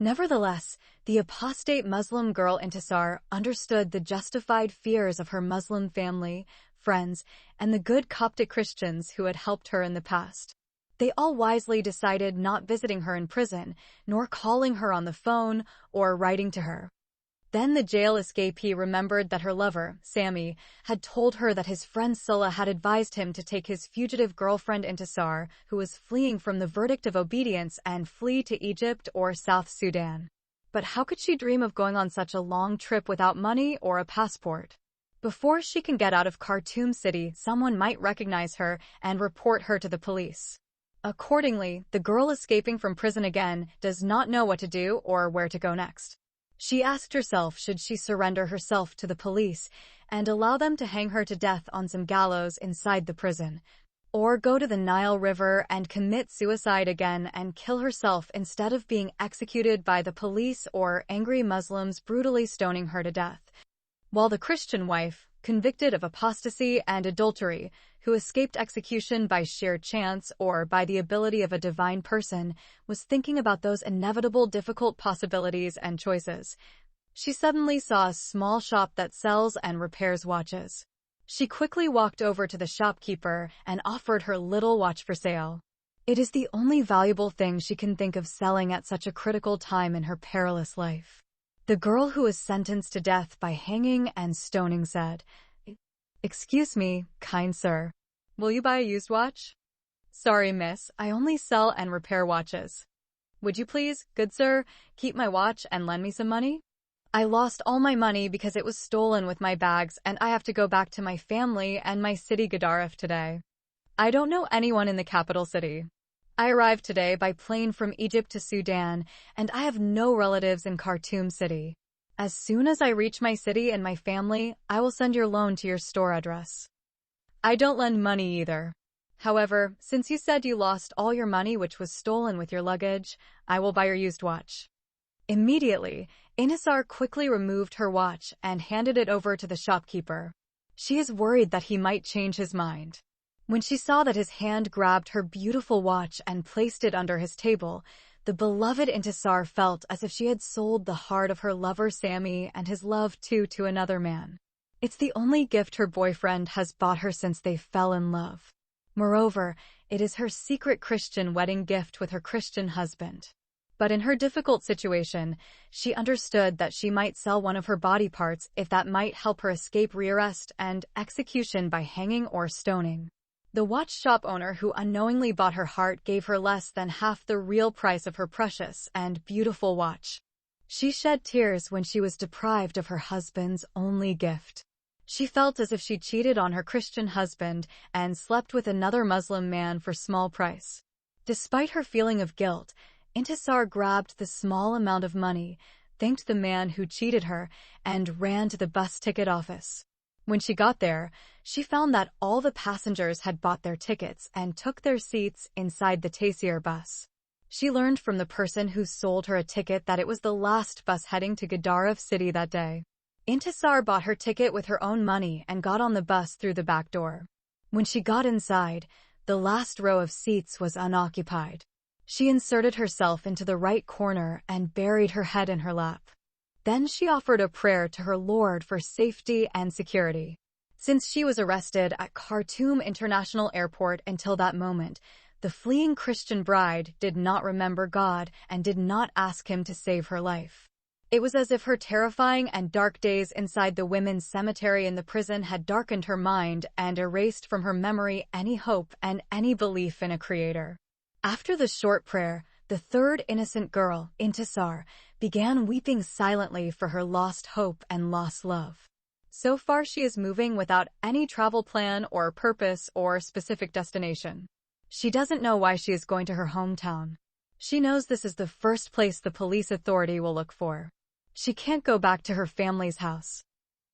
Nevertheless, the apostate Muslim girl Intisar understood the justified fears of her Muslim family, friends, and the good Coptic Christians who had helped her in the past. They all wisely decided not visiting her in prison, nor calling her on the phone or writing to her. Then the jail escapee remembered that her lover, Sammy, had told her that his friend Sulla had advised him to take his fugitive girlfriend Intisar, who was fleeing from the verdict of obedience, and flee to Egypt or South Sudan. But how could she dream of going on such a long trip without money or a passport? Before she can get out of Khartoum city, someone might recognize her and report her to the police. Accordingly, the girl escaping from prison again does not know what to do or where to go next. She asked herself should she surrender herself to the police and allow them to hang her to death on some gallows inside the prison. or go to the Nile River and commit suicide again and kill herself instead of being executed by the police or angry Muslims brutally stoning her to death. While the Christian wife, convicted of apostasy and adultery, who escaped execution by sheer chance or by the ability of a divine person, was thinking about those inevitable difficult possibilities and choices, she suddenly saw a small shop that sells and repairs watches. She quickly walked over to the shopkeeper and offered her little watch for sale. It is the only valuable thing she can think of selling at such a critical time in her perilous life. The girl who was sentenced to death by hanging and stoning said, "Excuse me, kind sir. Will you buy a used watch?" "Sorry, miss, I only sell and repair watches." "Would you please, good sir, keep my watch and lend me some money? I lost all my money because it was stolen with my bags and I have to go back to my family and my city Gedaref today. I don't know anyone in the capital city. I arrived today by plane from Egypt to Sudan, and I have no relatives in Khartoum city. As soon as I reach my city and my family, I will send your loan to your store address. I don't lend money either. However, since you said you lost all your money which was stolen with your luggage, I will buy your used watch." Immediately, Intisar quickly removed her watch and handed it over to the shopkeeper. She is worried that he might change his mind. When she saw that his hand grabbed her beautiful watch and placed it under his table, the beloved Intisar felt as if she had sold the heart of her lover Sammy and his love too to another man. It's the only gift her boyfriend has bought her since they fell in love. Moreover, it is her secret Christian wedding gift with her Christian husband. But in her difficult situation, she understood that she might sell one of her body parts if that might help her escape rearrest and execution by hanging or stoning. The watch shop owner who unknowingly bought her heart gave her less than half the real price of her precious and beautiful watch. She shed tears when she was deprived of her husband's only gift. She felt as if she cheated on her Christian husband and slept with another Muslim man for small price. Despite her feeling of guilt, Intisar grabbed the small amount of money, thanked the man who cheated her, and ran to the bus ticket office. When she got there, she found that all the passengers had bought their tickets and took their seats inside the Taysir bus. She learned from the person who sold her a ticket that it was the last bus heading to Gedaref city that day. Intisar bought her ticket with her own money and got on the bus through the back door. When she got inside, the last row of seats was unoccupied. She inserted herself into the right corner and buried her head in her lap. Then she offered a prayer to her Lord for safety and security. Since she was arrested at Khartoum International Airport until that moment, the fleeing Christian bride did not remember God and did not ask him to save her life. It was as if her terrifying and dark days inside the women's cemetery in the prison had darkened her mind and erased from her memory any hope and any belief in a creator. After the short prayer, the third innocent girl, Intisar, began weeping silently for her lost hope and lost love. So far she is moving without any travel plan or purpose or specific destination. She doesn't know why she is going to her hometown. She knows this is the first place the police authority will look for. She can't go back to her family's house.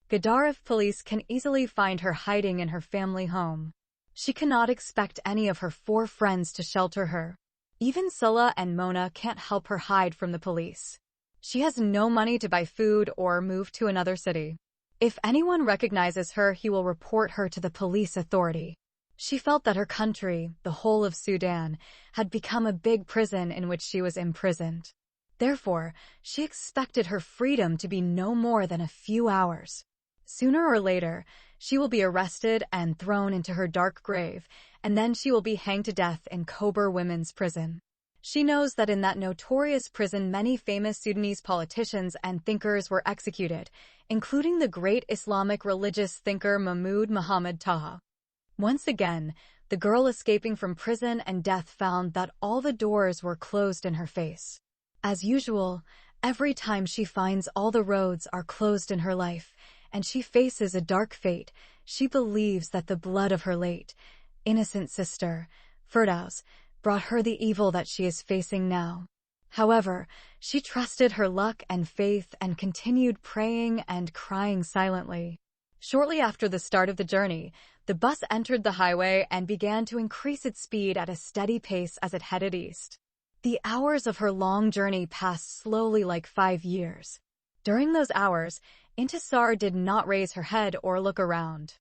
Gedaref police can easily find her hiding in her family home. She cannot expect any of her 4 friends to shelter her. Even Silla and Mona can't help her hide from the police. She has no money to buy food or move to another city. If anyone recognizes her, he will report her to the police authority. She felt that her country, the whole of Sudan, had become a big prison in which she was imprisoned. Therefore, she expected her freedom to be no more than a few hours. Sooner or later, she will be arrested and thrown into her dark grave, and then she will be hanged to death in Kober Women's Prison. She knows that in that notorious prison many famous Sudanese politicians and thinkers were executed, including the great Islamic religious thinker Mahmoud Muhammad Taha. Once again, the girl escaping from prison and death found that all the doors were closed in her face. As usual, every time she finds all the roads are closed in her life, and she faces a dark fate, she believes that the blood of her late, innocent sister, Firdaus, brought her the evil that she is facing now. However, she trusted her luck and faith and continued praying and crying silently. Shortly after the start of the journey, the bus entered the highway and began to increase its speed at a steady pace as it headed east. The hours of her long journey passed slowly like 5 years. During those hours, Intisar did not raise her head or look around.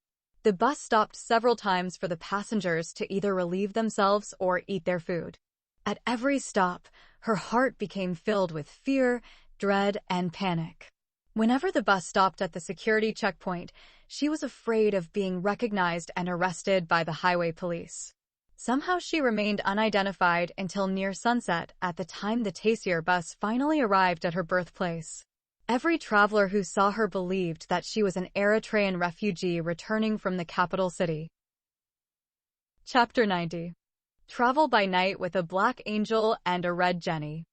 The bus stopped several times for the passengers to either relieve themselves or eat their food. At every stop, her heart became filled with fear, dread, and panic. Whenever the bus stopped at the security checkpoint, she was afraid of being recognized and arrested by the highway police. Somehow she remained unidentified until near sunset at the time the Taysir bus finally arrived at her birthplace. Every traveler who saw her believed that she was an Eritrean refugee returning from the capital city. Chapter 90. Travel by Night with a Black Angel and a Red Jenny.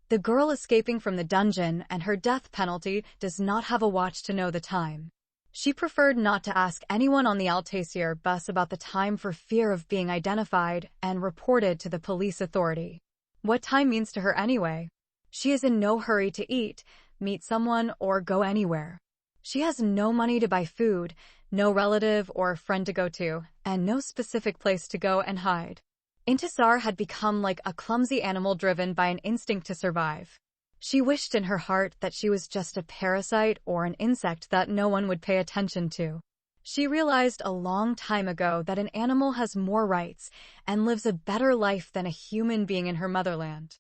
The girl escaping from the dungeon and her death penalty does not have a watch to know the time. She preferred not to ask anyone on the Al-Taysir bus about the time for fear of being identified and reported to the police authority. What time means to her anyway? She is in no hurry to eat, meet someone, or go anywhere. She has no money to buy food, no relative or friend to go to, and no specific place to go and hide. Intisar had become like a clumsy animal driven by an instinct to survive. She wished in her heart that she was just a parasite or an insect that no one would pay attention to. She realized a long time ago that an animal has more rights and lives a better life than a human being in her motherland.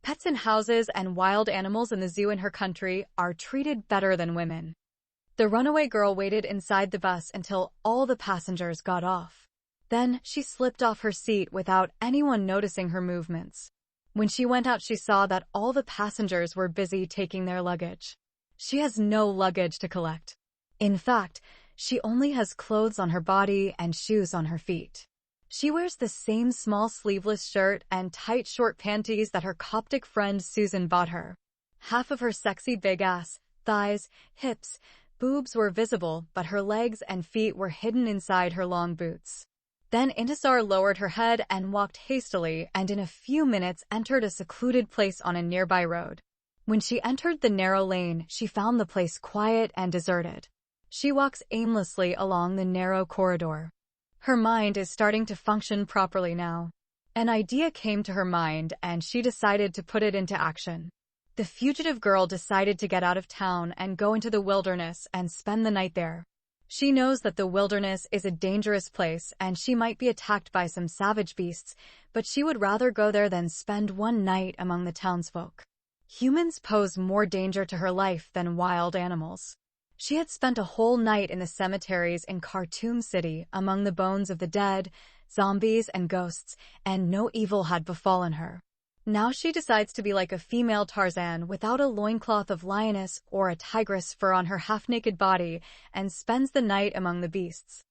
Pets in houses and wild animals in the zoo in her country are treated better than women. The runaway girl waited inside the bus until all the passengers got off. Then she slipped off her seat without anyone noticing her movements. When she went out, she saw that all the passengers were busy taking their luggage. She has no luggage to collect. In fact, she only has clothes on her body and shoes on her feet. She wears the same small sleeveless shirt and tight short panties that her Coptic friend Susan bought her. Half of her sexy big ass, thighs, hips, boobs were visible, but her legs and feet were hidden inside her long boots. Then Intisar lowered her head and walked hastily and in a few minutes entered a secluded place on a nearby road. When she entered the narrow lane, she found the place quiet and deserted. She walks aimlessly along the narrow corridor. Her mind is starting to function properly now. An idea came to her mind and she decided to put it into action. The fugitive girl decided to get out of town and go into the wilderness and spend the night there. She knows that the wilderness is a dangerous place and she might be attacked by some savage beasts, but she would rather go there than spend one night among the townsfolk. Humans pose more danger to her life than wild animals. She had spent a whole night in the cemeteries in Khartoum City among the bones of the dead, zombies, and ghosts, and no evil had befallen her. Now she decides to be like a female Tarzan without a loincloth of lioness or a tigress fur on her half-naked body and spends the night among the beasts.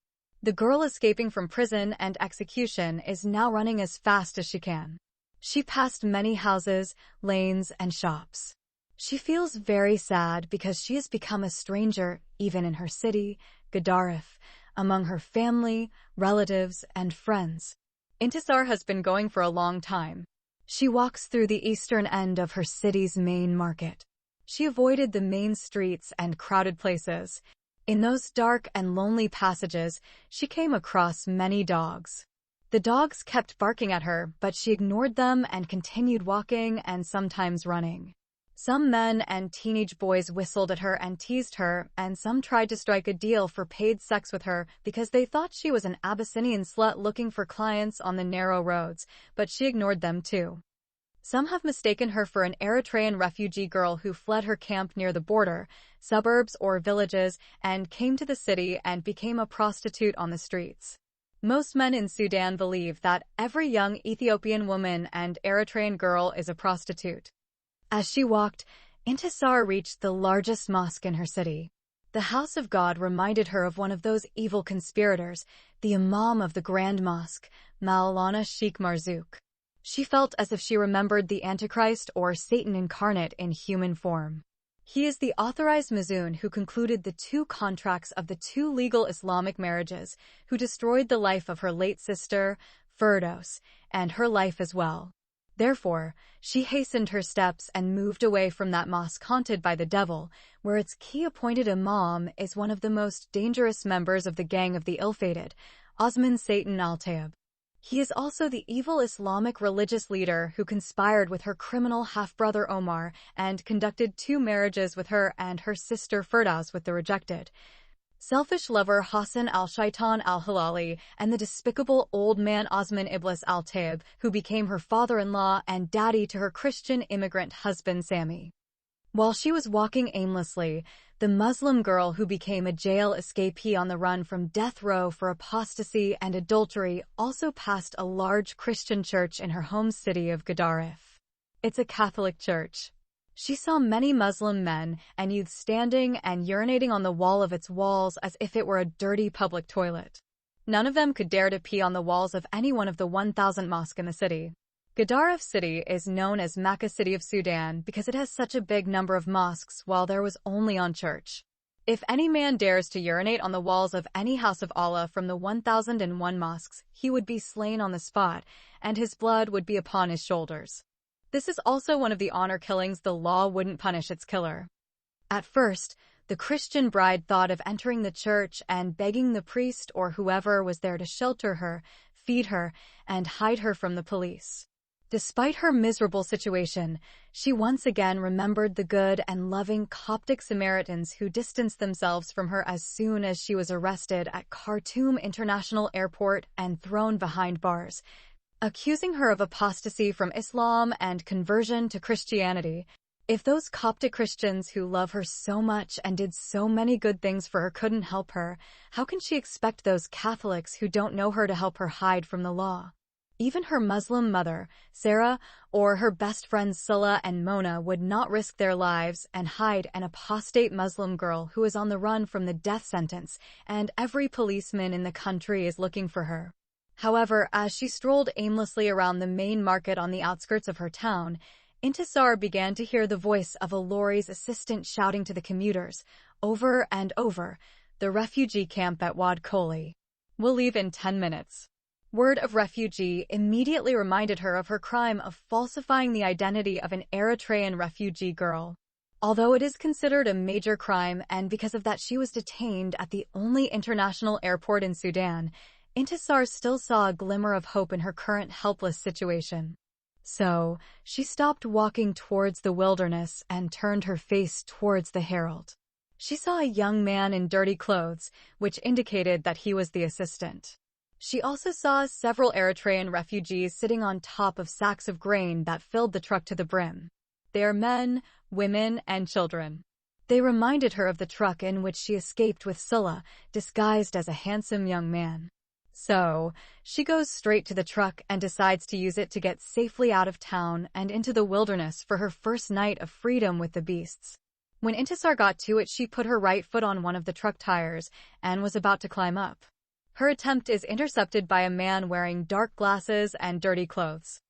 The girl escaping from prison and execution is now running as fast as she can. She passed many houses, lanes, and shops. She feels very sad because she has become a stranger even in her city, Gadaref, among her family, relatives, and friends. Intisar has been going for a long time. She walks through the eastern end of her city's main market. She avoided the main streets and crowded places. In those dark and lonely passages, she came across many dogs. The dogs kept barking at her, but she ignored them and continued walking and sometimes running. Some men and teenage boys whistled at her and teased her, and some tried to strike a deal for paid sex with her because they thought she was an Abyssinian slut looking for clients on the narrow roads, but she ignored them too. Some have mistaken her for an Eritrean refugee girl who fled her camp near the border, suburbs, or villages and came to the city and became a prostitute on the streets. Most men in Sudan believe that every young Ethiopian woman and Eritrean girl is a prostitute. As she walked, Intisar reached the largest mosque in her city. The house of God reminded her of one of those evil conspirators, the Imam of the Grand Mosque, Maulana Sheikh Marzouk. She felt as if she remembered the Antichrist or Satan incarnate in human form. He is the authorized Mazoon who concluded the 2 contracts of the 2 legal Islamic marriages, who destroyed the life of her late sister, Firdos, and her life as well. Therefore, she hastened her steps and moved away from that mosque haunted by the devil, where its key appointed imam is one of the most dangerous members of the gang of the ill-fated, Osman Satan al-Tayyib. He is also the evil Islamic religious leader who conspired with her criminal half-brother Omar and conducted 2 marriages with her and her sister Firdaus with the rejected selfish lover Hassan al-Shaitan al-Hilali, and the despicable old man Osman Iblis al-Tayyib, who became her father-in-law and daddy to her Christian immigrant husband Sami. While she was walking aimlessly, the Muslim girl who became a jail escapee on the run from death row for apostasy and adultery also passed a large Christian church in her home city of Gedaref. It's a Catholic church. She saw many Muslim men and youths standing and urinating on the wall of its walls as if it were a dirty public toilet. None of them could dare to pee on the walls of any one of the 1,000 mosques in the city. Gedaref city is known as Mecca City of Sudan because it has such a big number of mosques while there was only one church. If any man dares to urinate on the walls of any house of Allah from the 1,001 mosques, he would be slain on the spot, and his blood would be upon his shoulders. This is also one of the honor killings the law wouldn't punish its killer. At first, the Christian bride thought of entering the church and begging the priest or whoever was there to shelter her, feed her, and hide her from the police. Despite her miserable situation, she once again remembered the good and loving Coptic Samaritans who distanced themselves from her as soon as she was arrested at Khartoum International Airport and thrown behind bars, accusing her of apostasy from Islam and conversion to Christianity. If those Coptic Christians who love her so much and did so many good things for her couldn't help her, how can she expect those Catholics who don't know her to help her hide from the law? Even her Muslim mother, Sarah, or her best friends Sulla and Mona would not risk their lives and hide an apostate Muslim girl who is on the run from the death sentence, and every policeman in the country is looking for her. However, as she strolled aimlessly around the main market on the outskirts of her town, Intisar began to hear the voice of a lorry's assistant shouting to the commuters, over and over, "The refugee camp at Wad Koli. We'll leave in 10 minutes. Word of refugee immediately reminded her of her crime of falsifying the identity of an Eritrean refugee girl. Although it is considered a major crime and because of that she was detained at the only international airport in Sudan, Intisar still saw a glimmer of hope in her current helpless situation. So, she stopped walking towards the wilderness and turned her face towards the herald. She saw a young man in dirty clothes, which indicated that he was the assistant. She also saw several Eritrean refugees sitting on top of sacks of grain that filled the truck to the brim. They are men, women, and children. They reminded her of the truck in which she escaped with Sulla, disguised as a handsome young man. So, she goes straight to the truck and decides to use it to get safely out of town and into the wilderness for her first night of freedom with the beasts. When Intisar got to it, she put her right foot on one of the truck tires and was about to climb up. Her attempt is intercepted by a man wearing dark glasses and dirty clothes.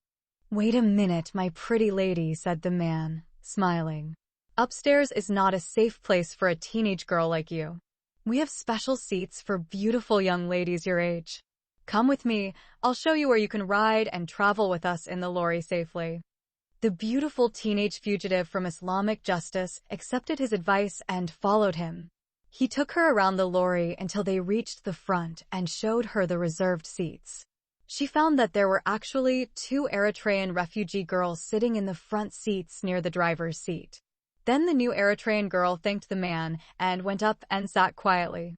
"Wait a minute, my pretty lady," said the man, smiling. "Upstairs is not a safe place for a teenage girl like you. We have special seats for beautiful young ladies your age. Come with me, I'll show you where you can ride and travel with us in the lorry safely." The beautiful teenage fugitive from Islamic justice accepted his advice and followed him. He took her around the lorry until they reached the front and showed her the reserved seats. She found that there were actually 2 Eritrean refugee girls sitting in the front seats near the driver's seat. Then the new Eritrean girl thanked the man and went up and sat quietly.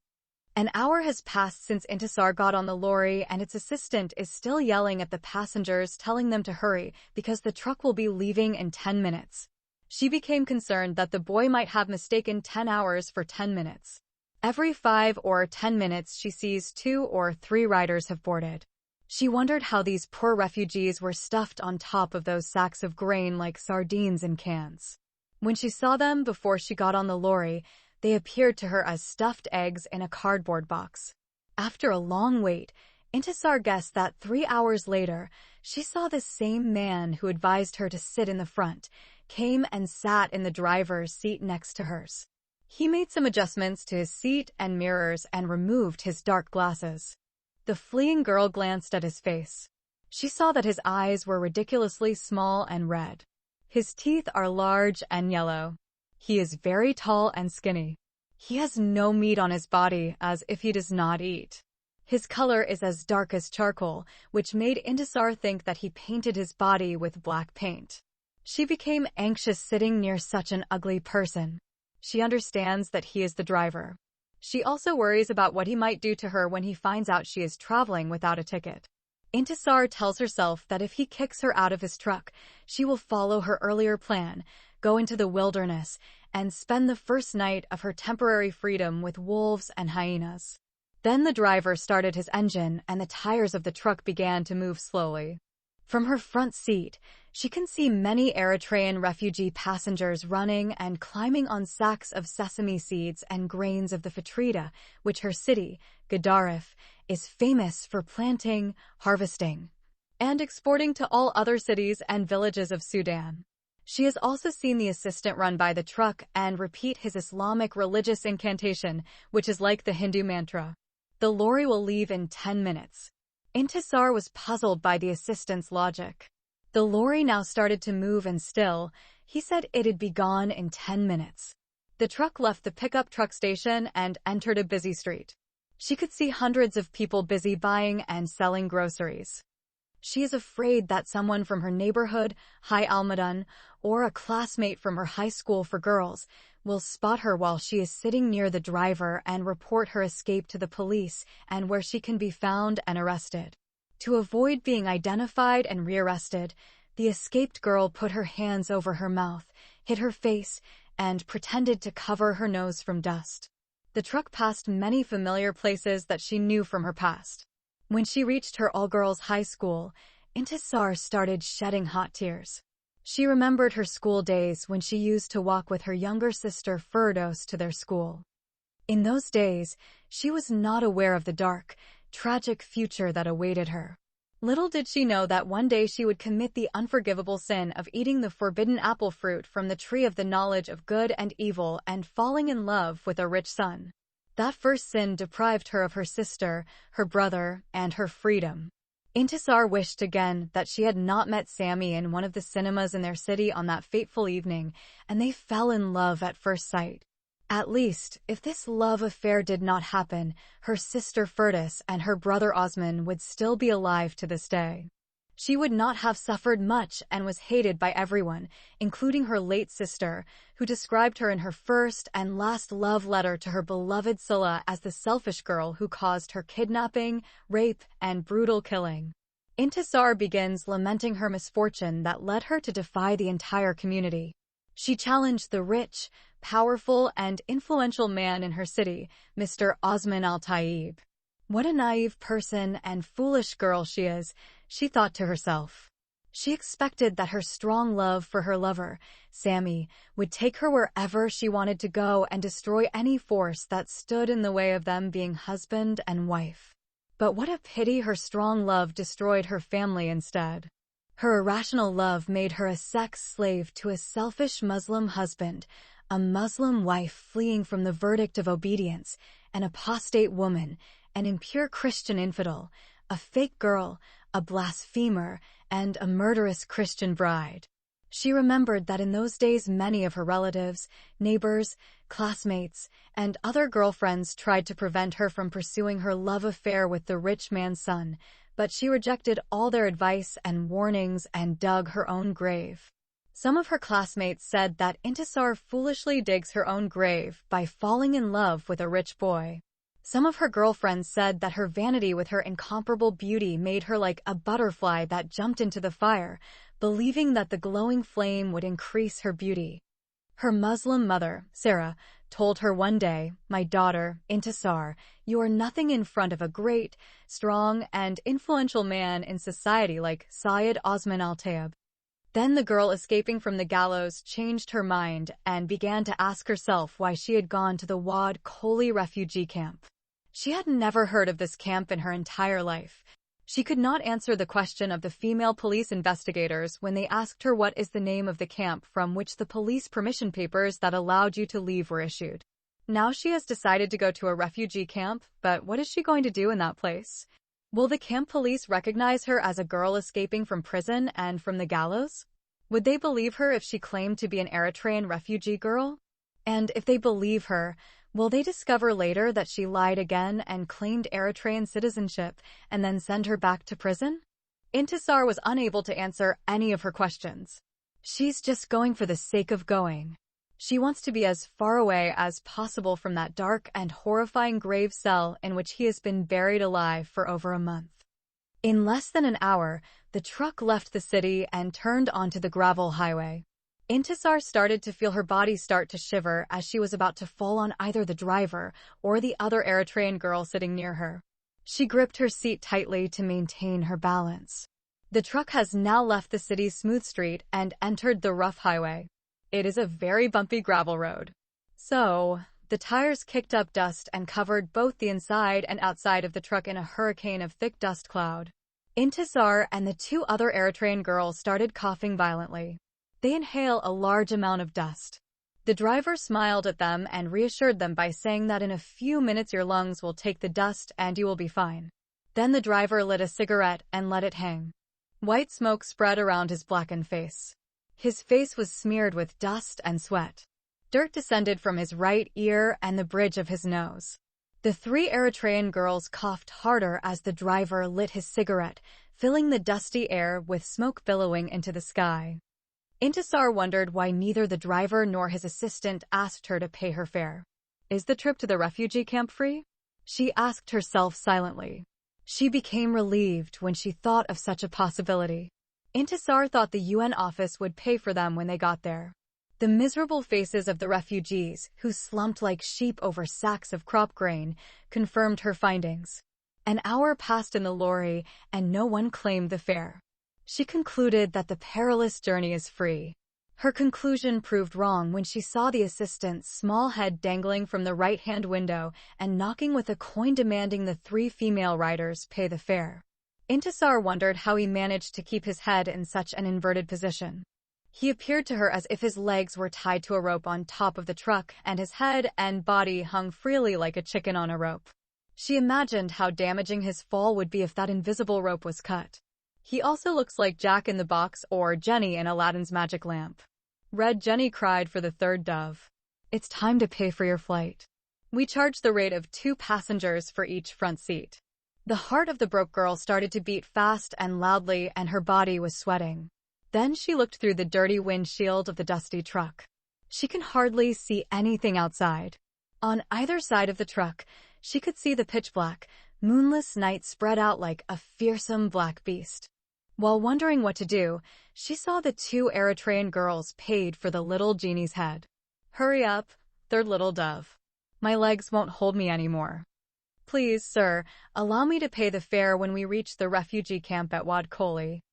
An hour has passed since Intisar got on the lorry and its assistant is still yelling at the passengers, telling them to hurry because the truck will be leaving in 10 minutes. She became concerned that the boy might have mistaken 10 hours for 10 minutes. Every 5 or 10 minutes she sees 2 or 3 riders have boarded. She wondered how these poor refugees were stuffed on top of those sacks of grain like sardines in cans. When she saw them before she got on the lorry, they appeared to her as stuffed eggs in a cardboard box. After a long wait, Intisar guessed that 3 hours later, she saw the same man who advised her to sit in the front, came and sat in the driver's seat next to hers. He made some adjustments to his seat and mirrors and removed his dark glasses. The fleeing girl glanced at his face. She saw that his eyes were ridiculously small and red. His teeth are large and yellow. He is very tall and skinny. He has no meat on his body, as if he does not eat. His color is as dark as charcoal, which made Intisar think that he painted his body with black paint. She became anxious sitting near such an ugly person. She understands that he is the driver. She also worries about what he might do to her when he finds out she is traveling without a ticket. Intisar tells herself that if he kicks her out of his truck, she will follow her earlier plan, go into the wilderness, and spend the first night of her temporary freedom with wolves and hyenas. Then the driver started his engine and the tires of the truck began to move slowly. From her front seat, she can see many Eritrean refugee passengers running and climbing on sacks of sesame seeds and grains of the Fatrida, which her city, Gedaref, is famous for planting, harvesting, and exporting to all other cities and villages of Sudan. She has also seen the assistant run by the truck and repeat his Islamic religious incantation, which is like the Hindu mantra. The lorry will leave in 10 minutes. Intisar was puzzled by the assistant's logic. The lorry now started to move and still, he said it'd be gone in 10 minutes. The truck left the pickup truck station and entered a busy street. She could see hundreds of people busy buying and selling groceries. She is afraid that someone from her neighborhood, High Almadan, or a classmate from her high school for girls will spot her while she is sitting near the driver and report her escape to the police and where she can be found and arrested. To avoid being identified and rearrested, the escaped girl put her hands over her mouth, hid her face, and pretended to cover her nose from dust. The truck passed many familiar places that she knew from her past. When she reached her all-girls high school, Intisar started shedding hot tears. She remembered her school days when she used to walk with her younger sister Firdos to their school. In those days, she was not aware of the dark, tragic future that awaited her. Little did she know that one day she would commit the unforgivable sin of eating the forbidden apple fruit from the tree of the knowledge of good and evil and falling in love with a rich son. That first sin deprived her of her sister, her brother, and her freedom. Intisar wished again that she had not met Sammy in one of the cinemas in their city on that fateful evening, and they fell in love at first sight. At least, if this love affair did not happen, her sister Firdas and her brother Osman would still be alive to this day. She would not have suffered much and was hated by everyone, including her late sister, who described her in her first and last love letter to her beloved Sulla as the selfish girl who caused her kidnapping, rape, and brutal killing. Intisar begins lamenting her misfortune that led her to defy the entire community. She challenged the rich, powerful, and influential man in her city, Mr. Osman al-Tayyib. What a naive person and foolish girl she is, she thought to herself. She expected that her strong love for her lover, Sammy, would take her wherever she wanted to go and destroy any force that stood in the way of them being husband and wife. But what a pity her strong love destroyed her family instead. Her irrational love made her a sex slave to a selfish Muslim husband, a Muslim wife fleeing from the verdict of obedience, an apostate woman, an impure Christian infidel, a fake girl, a blasphemer, and a murderous Christian bride. She remembered that in those days many of her relatives, neighbors, classmates, and other girlfriends tried to prevent her from pursuing her love affair with the rich man's son, but she rejected all their advice and warnings and dug her own grave. Some of her classmates said that Intisar foolishly digs her own grave by falling in love with a rich boy. Some of her girlfriends said that her vanity with her incomparable beauty made her like a butterfly that jumped into the fire, believing that the glowing flame would increase her beauty. Her Muslim mother, Sarah, told her one day, "My daughter, Intisar, you are nothing in front of a great, strong, and influential man in society like Syed Osman al-Tayyib." Then the girl escaping from the gallows changed her mind and began to ask herself why she had gone to the Wad Koli refugee camp. She had never heard of this camp in her entire life. She could not answer the question of the female police investigators when they asked her what is the name of the camp from which the police permission papers that allowed you to leave were issued. Now she has decided to go to a refugee camp, but what is she going to do in that place? Will the camp police recognize her as a girl escaping from prison and from the gallows? Would they believe her if she claimed to be an Eritrean refugee girl? And if they believe her, will they discover later that she lied again and claimed Eritrean citizenship and then send her back to prison? Intisar was unable to answer any of her questions. She's just going for the sake of going. She wants to be as far away as possible from that dark and horrifying grave cell in which he has been buried alive for over a month. In less than an hour, the truck left the city and turned onto the gravel highway. Intisar started to feel her body start to shiver as she was about to fall on either the driver or the other Eritrean girl sitting near her. She gripped her seat tightly to maintain her balance. The truck has now left the city's smooth street and entered the rough highway. It is a very bumpy gravel road. So, the tires kicked up dust and covered both the inside and outside of the truck in a hurricane of thick dust cloud. Intisar and the two other Eritrean girls started coughing violently. They inhale a large amount of dust. The driver smiled at them and reassured them by saying that in a few minutes your lungs will take the dust and you will be fine. Then the driver lit a cigarette and let it hang. White smoke spread around his blackened face. His face was smeared with dust and sweat. Dirt descended from his right ear and the bridge of his nose. The three Eritrean girls coughed harder as the driver lit his cigarette, filling the dusty air with smoke billowing into the sky. Intisar wondered why neither the driver nor his assistant asked her to pay her fare. Is the trip to the refugee camp free? She asked herself silently. She became relieved when she thought of such a possibility. Intisar thought the UN office would pay for them when they got there. The miserable faces of the refugees, who slumped like sheep over sacks of crop grain, confirmed her findings. An hour passed in the lorry, and no one claimed the fare. She concluded that the perilous journey is free. Her conclusion proved wrong when she saw the assistant's small head dangling from the right-hand window and knocking with a coin demanding the three female riders pay the fare. Intisar wondered how he managed to keep his head in such an inverted position. He appeared to her as if his legs were tied to a rope on top of the truck and his head and body hung freely like a chicken on a rope. She imagined how damaging his fall would be if that invisible rope was cut. He also looks like Jack in the Box or Jenny in Aladdin's magic lamp. Red Jenny cried for the third dove. It's time to pay for your flight. We charge the rate of 2 passengers for each front seat. The heart of the broke girl started to beat fast and loudly and her body was sweating. Then she looked through the dirty windshield of the dusty truck. She can hardly see anything outside. On either side of the truck, she could see the pitch-black, moonless night spread out like a fearsome black beast. While wondering what to do, she saw the 2 Eritrean girls paid for the little genie's head. Hurry up, third little dove. My legs won't hold me anymore. Please, sir, allow me to pay the fare when we reach the refugee camp at Wad Koli.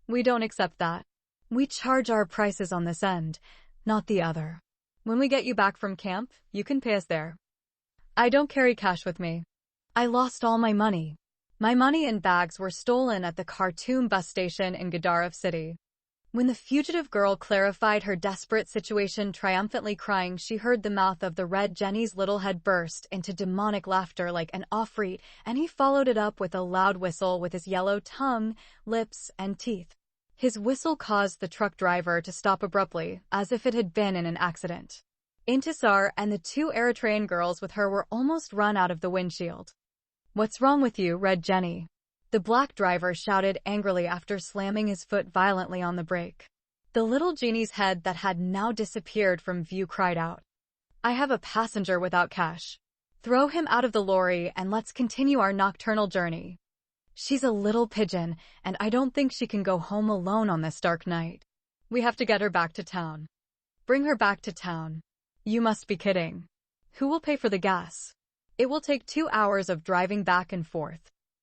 We don't accept that. We charge our prices on this end, not the other. When we get you back from camp, you can pay us there. I don't carry cash with me. I lost all my money. My money and bags were stolen at the Khartoum bus station in Gadaref City. When the fugitive girl clarified her desperate situation, triumphantly crying, she heard the mouth of the Red Jenny's little head burst into demonic laughter like an offreet, and he followed it up with a loud whistle with his yellow tongue, lips, and teeth. His whistle caused the truck driver to stop abruptly, as if it had been in an accident. Intisar and the 2 Eritrean girls with her were almost run out of the windshield. What's wrong with you, Red Jenny? The black driver shouted angrily after slamming his foot violently on the brake. The little genie's head that had now disappeared from view cried out. I have a passenger without cash. Throw him out of the lorry and let's continue our nocturnal journey. She's a little pigeon, and I don't think she can go home alone on this dark night. We have to get her back to town. Bring her back to town. You must be kidding. Who will pay for the gas? It will take 2 hours of driving back and forth.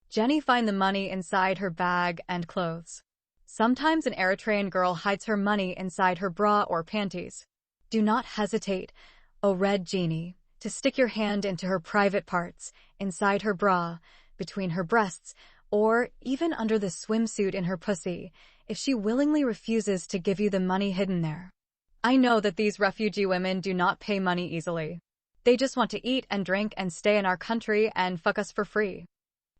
Jenny find the money inside her bag and clothes. Sometimes an Eritrean girl hides her money inside her bra or panties. Do not hesitate, O Red Genie, to stick your hand into her private parts, inside her bra, between her breasts, or even under the swimsuit in her pussy, if she willingly refuses to give you the money hidden there. I know that these refugee women do not pay money easily. They just want to eat and drink and stay in our country and fuck us for free.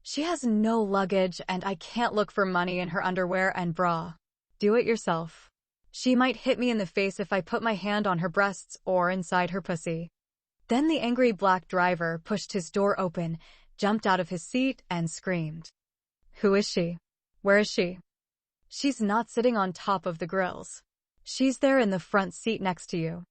She has no luggage and I can't look for money in her underwear and bra. Do it yourself. She might hit me in the face if I put my hand on her breasts or inside her pussy. Then the angry black driver pushed his door open, jumped out of his seat, and screamed. Who is she? Where is she? She's not sitting on top of the grills. She's there in the front seat next to you.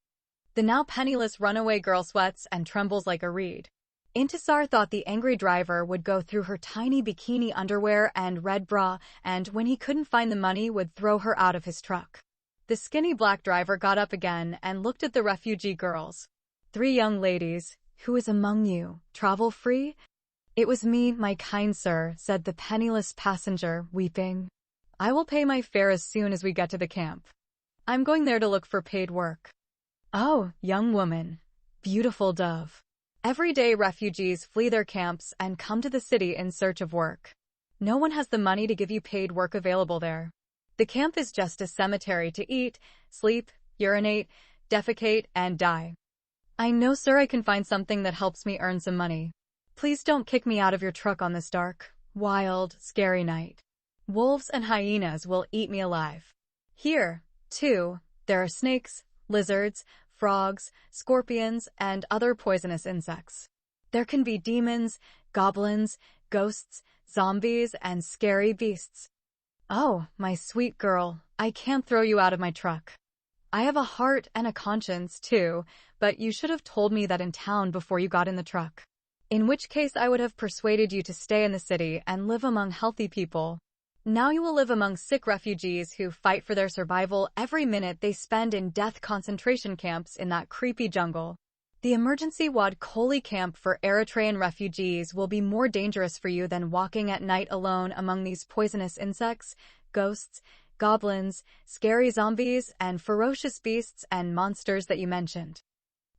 The now penniless runaway girl sweats and trembles like a reed. Intisar thought the angry driver would go through her tiny bikini underwear and red bra, and when he couldn't find the money, would throw her out of his truck. The skinny black driver got up again and looked at the refugee girls. 3 young ladies, who is among you, travel free? It was me, my kind sir, said the penniless passenger, weeping. I will pay my fare as soon as we get to the camp. I'm going there to look for paid work. Oh, young woman, beautiful dove. Everyday refugees flee their camps and come to the city in search of work. No one has the money to give you paid work available there. The camp is just a cemetery to eat, sleep, urinate, defecate, and die. I know, sir, I can find something that helps me earn some money. Please don't kick me out of your truck on this dark, wild, scary night. Wolves and hyenas will eat me alive. Here, too, there are snakes, lizards, frogs, scorpions, and other poisonous insects. There can be demons, goblins, ghosts, zombies, and scary beasts. Oh, my sweet girl, I can't throw you out of my truck. I have a heart and a conscience, too, but you should have told me that in town before you got in the truck. In which case I would have persuaded you to stay in the city and live among healthy people. Now you will live among sick refugees who fight for their survival every minute they spend in death concentration camps in that creepy jungle. The emergency Wad Koli camp for Eritrean refugees will be more dangerous for you than walking at night alone among these poisonous insects, ghosts, goblins, scary zombies, and ferocious beasts and monsters that you mentioned.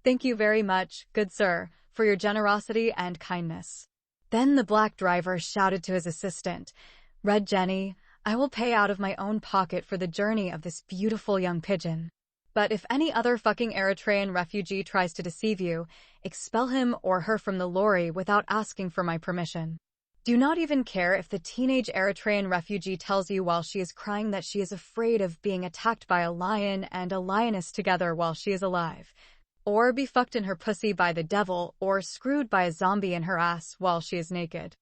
Thank you very much, good sir, for your generosity and kindness. Then the black driver shouted to his assistant, Red Jenny, I will pay out of my own pocket for the journey of this beautiful young pigeon. But if any other fucking Eritrean refugee tries to deceive you, expel him or her from the lorry without asking for my permission. Do not even care if the teenage Eritrean refugee tells you while she is crying that she is afraid of being attacked by a lion and a lioness together while she is alive, or be fucked in her pussy by the devil or screwed by a zombie in her ass while she is naked.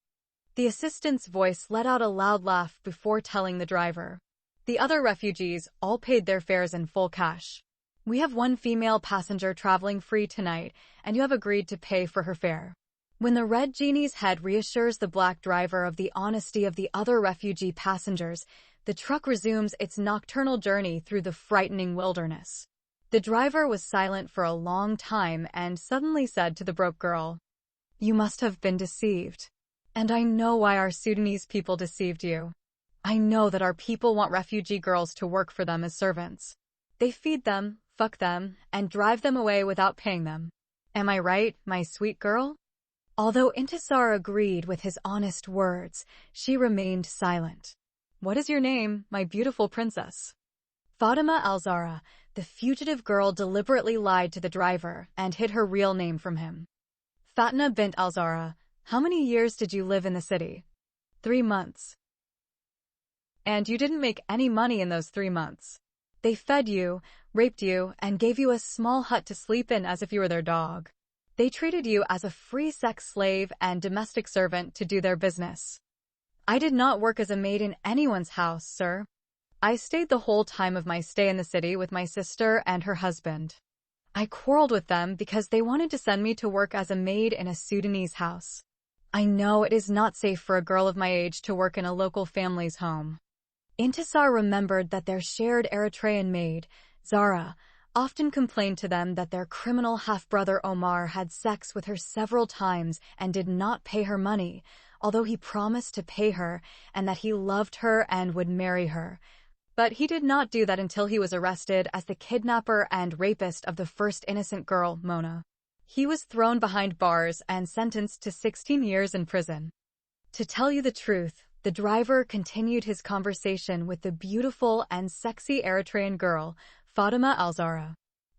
The assistant's voice let out a loud laugh before telling the driver. The other refugees all paid their fares in full cash. We have one female passenger traveling free tonight, and you have agreed to pay for her fare. When the red genie's head reassures the black driver of the honesty of the other refugee passengers, the truck resumes its nocturnal journey through the frightening wilderness. The driver was silent for a long time and suddenly said to the broke girl, You must have been deceived. And I know why our Sudanese people deceived you. I know that our people want refugee girls to work for them as servants. They feed them, fuck them, and drive them away without paying them. Am I right, my sweet girl? Although Intisar agreed with his honest words, she remained silent. What is your name, my beautiful princess? Fatima Alzara, the fugitive girl, deliberately lied to the driver and hid her real name from him. Fatna bint Alzara, how many years did you live in the city? 3 months. And you didn't make any money in those 3 months. They fed you, raped you, and gave you a small hut to sleep in as if you were their dog. They treated you as a free sex slave and domestic servant to do their business. I did not work as a maid in anyone's house, sir. I stayed the whole time of my stay in the city with my sister and her husband. I quarreled with them because they wanted to send me to work as a maid in a Sudanese house. I know it is not safe for a girl of my age to work in a local family's home. Intisar remembered that their shared Eritrean maid, Zara, often complained to them that their criminal half-brother Omar had sex with her several times and did not pay her money, although he promised to pay her and that he loved her and would marry her. But he did not do that until he was arrested as the kidnapper and rapist of the first innocent girl, Mona. He was thrown behind bars and sentenced to 16 years in prison. To tell you the truth, the driver continued his conversation with the beautiful and sexy Eritrean girl, Fatima Alzara.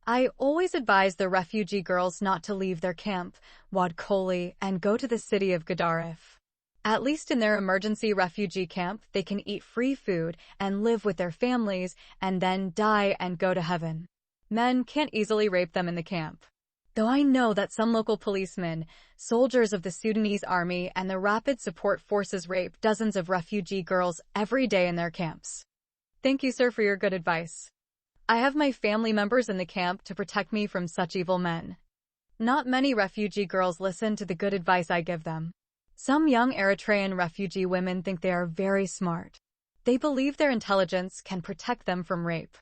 I always advise the refugee girls not to leave their camp, Wad Koli, and go to the city of Gadaref. At least in their emergency refugee camp, they can eat free food and live with their families and then die and go to heaven. Men can't easily rape them in the camp. Though I know that some local policemen, soldiers of the Sudanese army, and the Rapid Support Forces rape dozens of refugee girls every day in their camps. Thank you, sir, for your good advice. I have my family members in the camp to protect me from such evil men. Not many refugee girls listen to the good advice I give them. Some young Eritrean refugee women think they are very smart. They believe their intelligence can protect them from rape.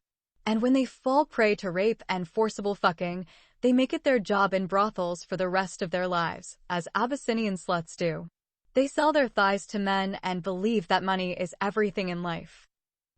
And when they fall prey to rape and forcible fucking, they make it their job in brothels for the rest of their lives, as Abyssinian sluts do. They sell their thighs to men and believe that money is everything in life.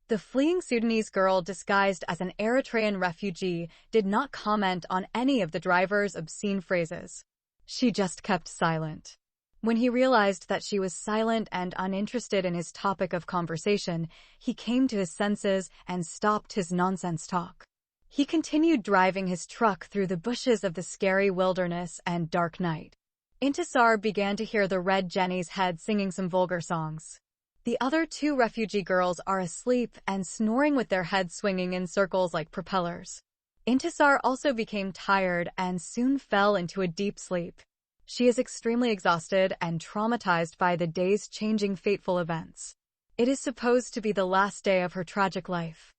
The fleeing Sudanese girl disguised as an Eritrean refugee did not comment on any of the driver's obscene phrases. She just kept silent. When he realized that she was silent and uninterested in his topic of conversation, he came to his senses and stopped his nonsense talk. He continued driving his truck through the bushes of the scary wilderness and dark night. Intisar began to hear the Red Jenny's head singing some vulgar songs. The other two refugee girls are asleep and snoring with their heads swinging in circles like propellers. Intisar also became tired and soon fell into a deep sleep. She is extremely exhausted and traumatized by the day's changing fateful events. It is supposed to be the last day of her tragic life.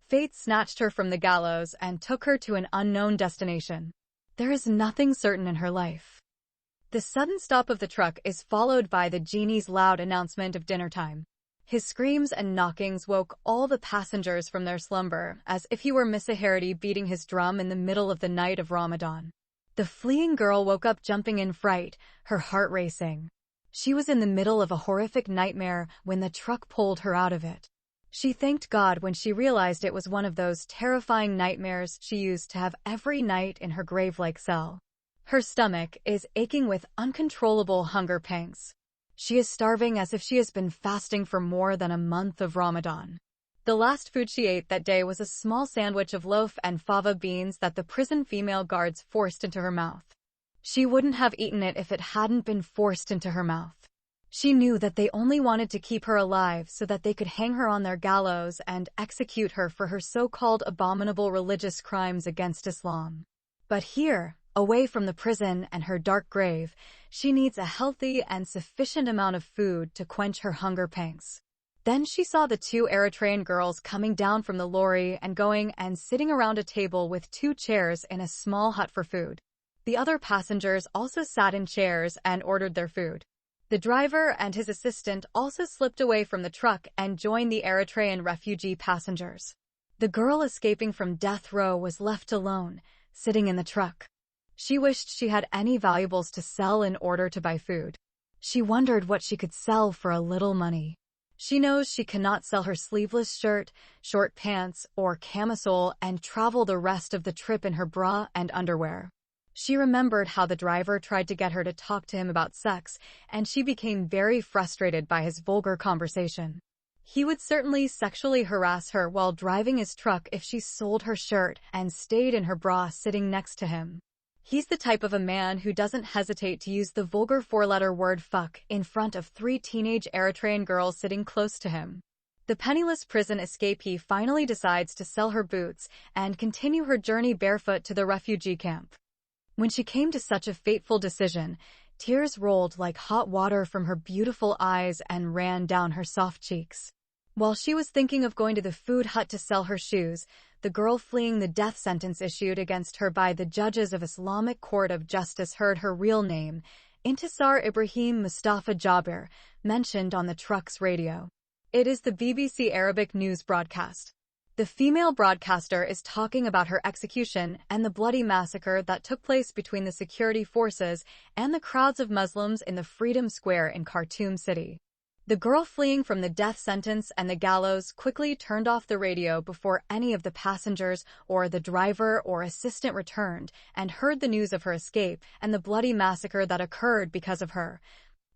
Fate snatched her from the gallows and took her to an unknown destination. There is nothing certain in her life. The sudden stop of the truck is followed by the genie's loud announcement of dinner time. His screams and knockings woke all the passengers from their slumber, as if he were Misahirati beating his drum in the middle of the night of Ramadan. The fleeing girl woke up jumping in fright, her heart racing. She was in the middle of a horrific nightmare when the truck pulled her out of it. She thanked God when she realized it was one of those terrifying nightmares she used to have every night in her grave-like cell. Her stomach is aching with uncontrollable hunger pangs. She is starving as if she has been fasting for more than a month of Ramadan. The last food she ate that day was a small sandwich of loaf and fava beans that the prison female guards forced into her mouth. She wouldn't have eaten it if it hadn't been forced into her mouth. She knew that they only wanted to keep her alive so that they could hang her on their gallows and execute her for her so-called abominable religious crimes against Islam. But here, away from the prison and her dark grave, she needs a healthy and sufficient amount of food to quench her hunger pangs. Then she saw the two Eritrean girls coming down from the lorry and going and sitting around a table with two chairs in a small hut for food. The other passengers also sat in chairs and ordered their food. The driver and his assistant also slipped away from the truck and joined the Eritrean refugee passengers. The girl escaping from death row was left alone, sitting in the truck. She wished she had any valuables to sell in order to buy food. She wondered what she could sell for a little money. She knows she cannot sell her sleeveless shirt, short pants, or camisole and travel the rest of the trip in her bra and underwear. She remembered how the driver tried to get her to talk to him about sex, and she became very frustrated by his vulgar conversation. He would certainly sexually harass her while driving his truck if she sold her shirt and stayed in her bra sitting next to him. He's the type of a man who doesn't hesitate to use the vulgar four-letter word fuck in front of 3 teenage Eritrean girls sitting close to him. The penniless prison escapee finally decides to sell her boots and continue her journey barefoot to the refugee camp. When she came to such a fateful decision, tears rolled like hot water from her beautiful eyes and ran down her soft cheeks. While she was thinking of going to the food hut to sell her shoes, the girl fleeing the death sentence issued against her by the judges of Islamic Court of Justice heard her real name, Intisar Ibrahim Mustafa Jabir, mentioned on the truck's radio. It is the BBC Arabic news broadcast. The female broadcaster is talking about her execution and the bloody massacre that took place between the security forces and the crowds of Muslims in the Freedom Square in Khartoum City. The girl fleeing from the death sentence and the gallows quickly turned off the radio before any of the passengers or the driver or assistant returned and heard the news of her escape and the bloody massacre that occurred because of her,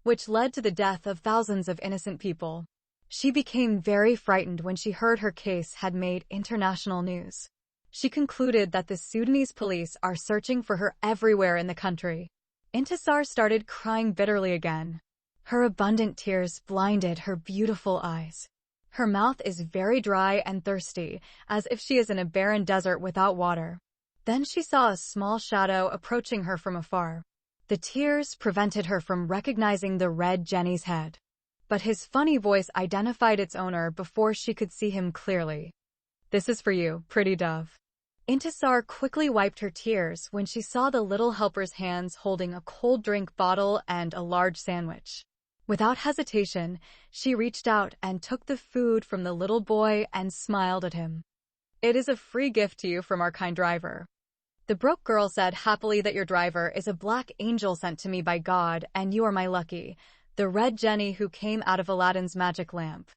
which led to the death of thousands of innocent people. She became very frightened when she heard her case had made international news. She concluded that the Sudanese police are searching for her everywhere in the country. Intisar started crying bitterly again. Her abundant tears blinded her beautiful eyes. Her mouth is very dry and thirsty, as if she is in a barren desert without water. Then she saw a small shadow approaching her from afar. The tears prevented her from recognizing the Red Jenny's head. But his funny voice identified its owner before she could see him clearly. "This is for you, pretty dove." Intisar quickly wiped her tears when she saw the little helper's hands holding a cold drink bottle and a large sandwich. Without hesitation, she reached out and took the food from the little boy and smiled at him. "It is a free gift to you from our kind driver." The broke girl said happily that your driver is a black angel sent to me by God, and you are my lucky, the Red Jenny who came out of Aladdin's magic lamp.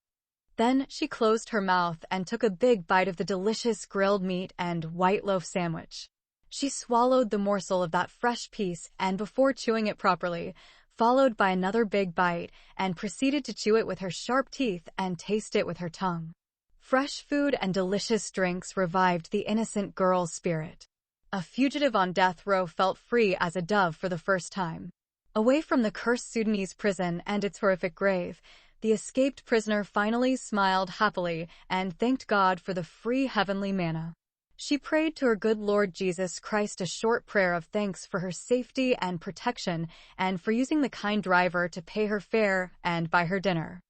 Then she closed her mouth and took a big bite of the delicious grilled meat and white loaf sandwich. She swallowed the morsel of that fresh piece and before chewing it properly, followed by another big bite and proceeded to chew it with her sharp teeth and taste it with her tongue. Fresh food and delicious drinks revived the innocent girl's spirit. A fugitive on death row felt free as a dove for the first time. Away from the cursed Sudanese prison and its horrific grave, the escaped prisoner finally smiled happily and thanked God for the free heavenly manna. She prayed to her good Lord Jesus Christ a short prayer of thanks for her safety and protection and for using the kind driver to pay her fare and buy her dinner.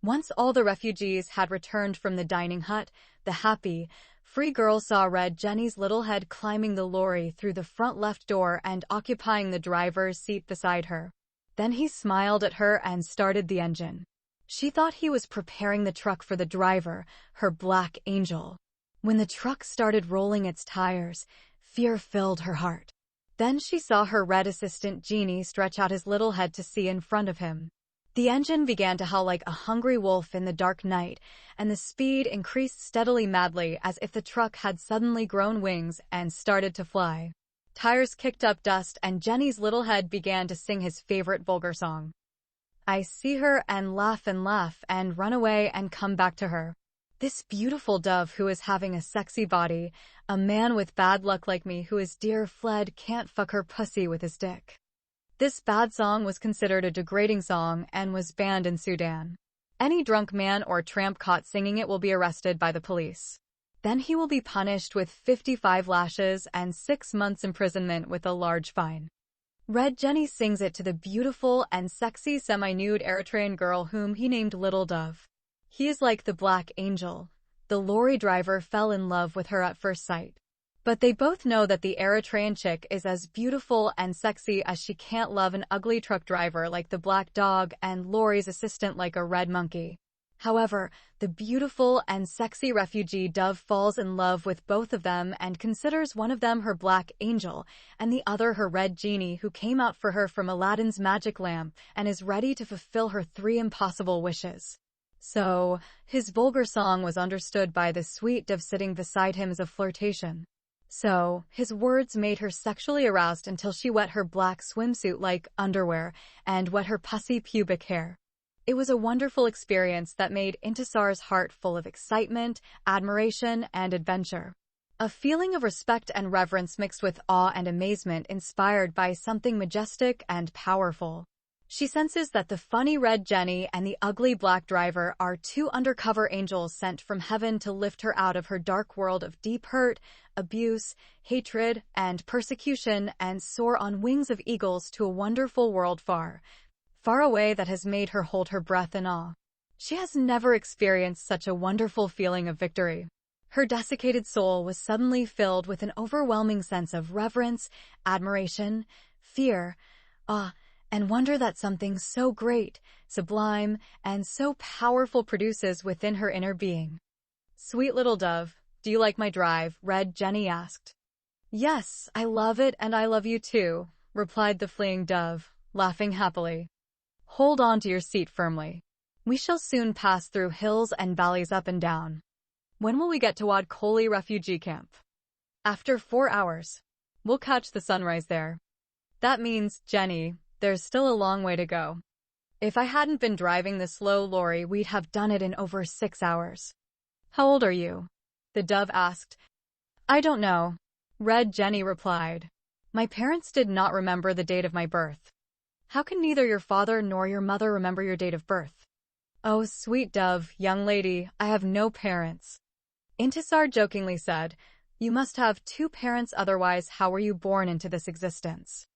Once all the refugees had returned from the dining hut, the happy, free girl saw Red Jenny's little head climbing the lorry through the front left door and occupying the driver's seat beside her. Then he smiled at her and started the engine. She thought he was preparing the truck for the driver, her black angel. When the truck started rolling its tires, fear filled her heart. Then she saw her red assistant Genie stretch out his little head to see in front of him. The engine began to howl like a hungry wolf in the dark night, and the speed increased steadily madly as if the truck had suddenly grown wings and started to fly. Tires kicked up dust and Jenny's little head began to sing his favorite vulgar song. I see her and laugh and run away and come back to her. This beautiful dove who is having a sexy body, a man with bad luck like me who is dear fled can't fuck her pussy with his dick. This bad song was considered a degrading song and was banned in Sudan. Any drunk man or tramp caught singing it will be arrested by the police. Then he will be punished with 55 lashes and 6 months imprisonment with a large fine. Red Jenny sings it to the beautiful and sexy semi-nude Eritrean girl whom he named Little Dove. He is like the black angel. The lorry driver fell in love with her at first sight. But they both know that the Eritrean chick is as beautiful and sexy as she can't love an ugly truck driver like the black dog and lorry's assistant like a red monkey. However, the beautiful and sexy refugee dove falls in love with both of them and considers one of them her black angel and the other her red genie who came out for her from Aladdin's magic lamp and is ready to fulfill her 3 impossible wishes. So, his vulgar song was understood by the sweet dove sitting beside him as a flirtation. So, his words made her sexually aroused until she wet her black swimsuit-like underwear and wet her pussy pubic hair. It was a wonderful experience that made Intisar's heart full of excitement, admiration, and adventure. A feeling of respect and reverence mixed with awe and amazement inspired by something majestic and powerful. She senses that the funny red Jenny and the ugly black driver are 2 undercover angels sent from heaven to lift her out of her dark world of deep hurt, abuse, hatred, and persecution and soar on wings of eagles to a wonderful world far, far away that has made her hold her breath in awe. She has never experienced such a wonderful feeling of victory. Her desiccated soul was suddenly filled with an overwhelming sense of reverence, admiration, fear, awe, and wonder that something so great, sublime, and so powerful produces within her inner being. Sweet little dove, do you like my drive? Red Jenny asked. Yes, I love it and I love you too, replied the fleeing dove, laughing happily. Hold on to your seat firmly. We shall soon pass through hills and valleys up and down. When will we get to Wad Koli refugee camp? After 4 hours. We'll catch the sunrise there. That means, Jenny, there's still a long way to go. If I hadn't been driving the slow lorry, we'd have done it in over 6 hours. How old are you? The dove asked. I don't know. Red Jenny replied. My parents did not remember the date of my birth. How can neither your father nor your mother remember your date of birth? Oh, sweet dove, young lady, I have no parents. Intisar jokingly said, You must have two parents, otherwise how were you born into this existence?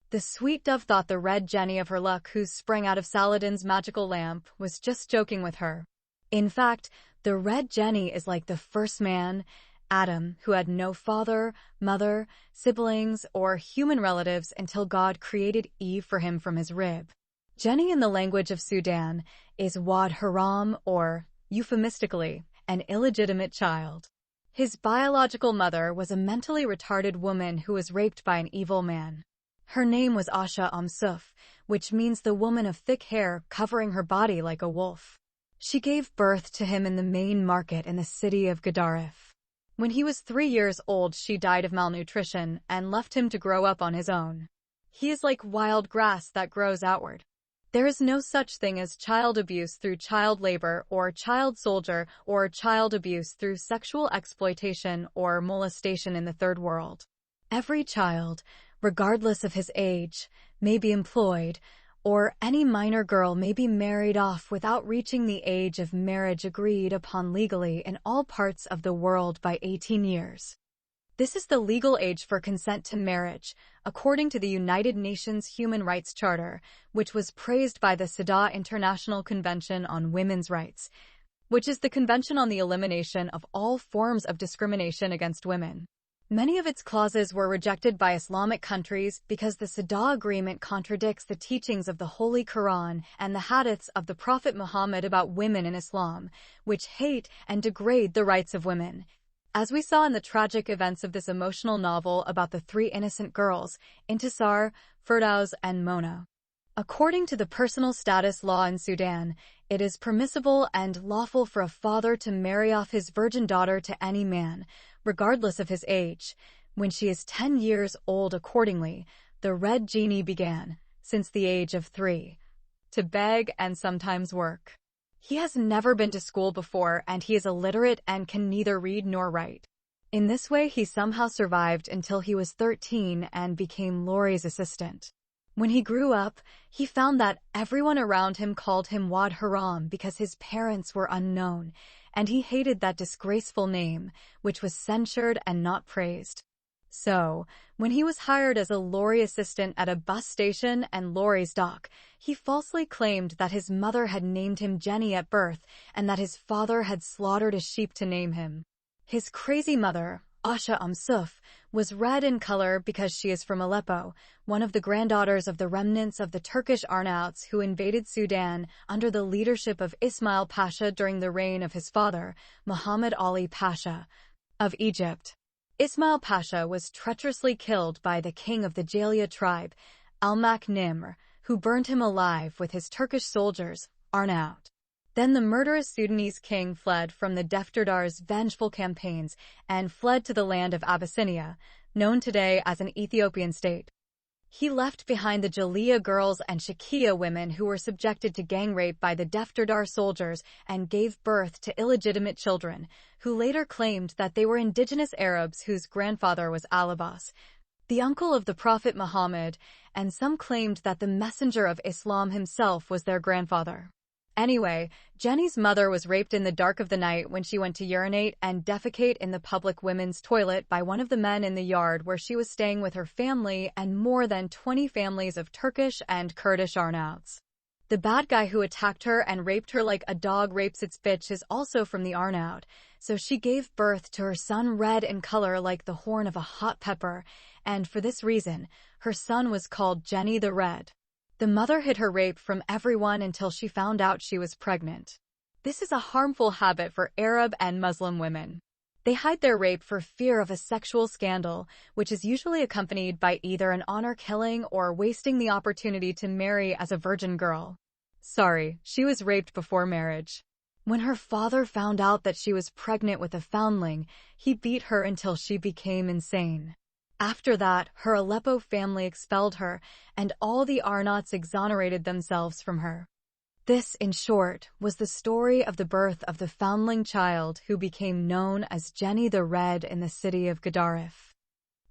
The sweet dove thought the red Jenny of her luck, who sprang out of Saladin's magical lamp, was just joking with her. In fact, the red Jenny is like the first man, Adam, who had no father, mother, siblings, or human relatives until God created Eve for him from his rib. Jenny in the language of Sudan is Wad Haram, or, euphemistically, an illegitimate child. His biological mother was a mentally retarded woman who was raped by an evil man. Her name was Asha Amsuf, which means the woman of thick hair covering her body like a wolf. She gave birth to him in the main market in the city of Gedaref. When he was 3 years old, she died of malnutrition and left him to grow up on his own. He is like wild grass that grows outward. There is no such thing as child abuse through child labor or child soldier or child abuse through sexual exploitation or molestation in the third world. Every child, regardless of his age, may be employed, or any minor girl may be married off without reaching the age of marriage agreed upon legally in all parts of the world by 18 years. This is the legal age for consent to marriage, according to the United Nations Human Rights Charter, which was praised by the CEDAW International Convention on Women's Rights, which is the Convention on the Elimination of All Forms of Discrimination against Women. Many of its clauses were rejected by Islamic countries because the CEDAW agreement contradicts the teachings of the Holy Quran and the hadiths of the Prophet Muhammad about women in Islam, which hate and degrade the rights of women. As we saw in the tragic events of this emotional novel about the 3 innocent girls, Intisar, Firdaus, and Mona. According to the personal status law in Sudan, it is permissible and lawful for a father to marry off his virgin daughter to any man, regardless of his age. When she is 10 years old accordingly, the red genie began, since the age of 3, to beg and sometimes work. He has never been to school before and he is illiterate and can neither read nor write. In this way he somehow survived until he was 13 and became Laurie's assistant. When he grew up, he found that everyone around him called him Wad Haram because his parents were unknown, and he hated that disgraceful name, which was censured and not praised. So, when he was hired as a lorry assistant at a bus station and lorry's dock, he falsely claimed that his mother had named him Jenny at birth and that his father had slaughtered a sheep to name him. His crazy mother, Asha Amsuf, was red in color because she is from Aleppo, one of the granddaughters of the remnants of the Turkish Arnauts who invaded Sudan under the leadership of Ismail Pasha during the reign of his father, Muhammad Ali Pasha, of Egypt. Ismail Pasha was treacherously killed by the king of the Jalia tribe, Almak Nimr, who burned him alive with his Turkish soldiers, Arnaut. Then the murderous Sudanese king fled from the Defterdar's vengeful campaigns and fled to the land of Abyssinia, known today as an Ethiopian state. He left behind the Jalia girls and Shakia women who were subjected to gang rape by the Defterdar soldiers and gave birth to illegitimate children, who later claimed that they were indigenous Arabs whose grandfather was Al-Abbas, the uncle of the Prophet Muhammad, and some claimed that the messenger of Islam himself was their grandfather. Anyway, Jenny's mother was raped in the dark of the night when she went to urinate and defecate in the public women's toilet by one of the men in the yard where she was staying with her family and more than 20 families of Turkish and Kurdish Arnauts. The bad guy who attacked her and raped her like a dog rapes its bitch is also from the Arnaut, so she gave birth to her son red in color like the horn of a hot pepper, and for this reason, her son was called Jenny the Red. The mother hid her rape from everyone until she found out she was pregnant. This is a harmful habit for Arab and Muslim women. They hide their rape for fear of a sexual scandal, which is usually accompanied by either an honor killing or wasting the opportunity to marry as a virgin girl. Sorry, she was raped before marriage. When her father found out that she was pregnant with a foundling, he beat her until she became insane. After that, her Aleppo family expelled her, and all the Arnauts exonerated themselves from her. This, in short, was the story of the birth of the foundling child who became known as Jenny the Red in the city of Gedaref.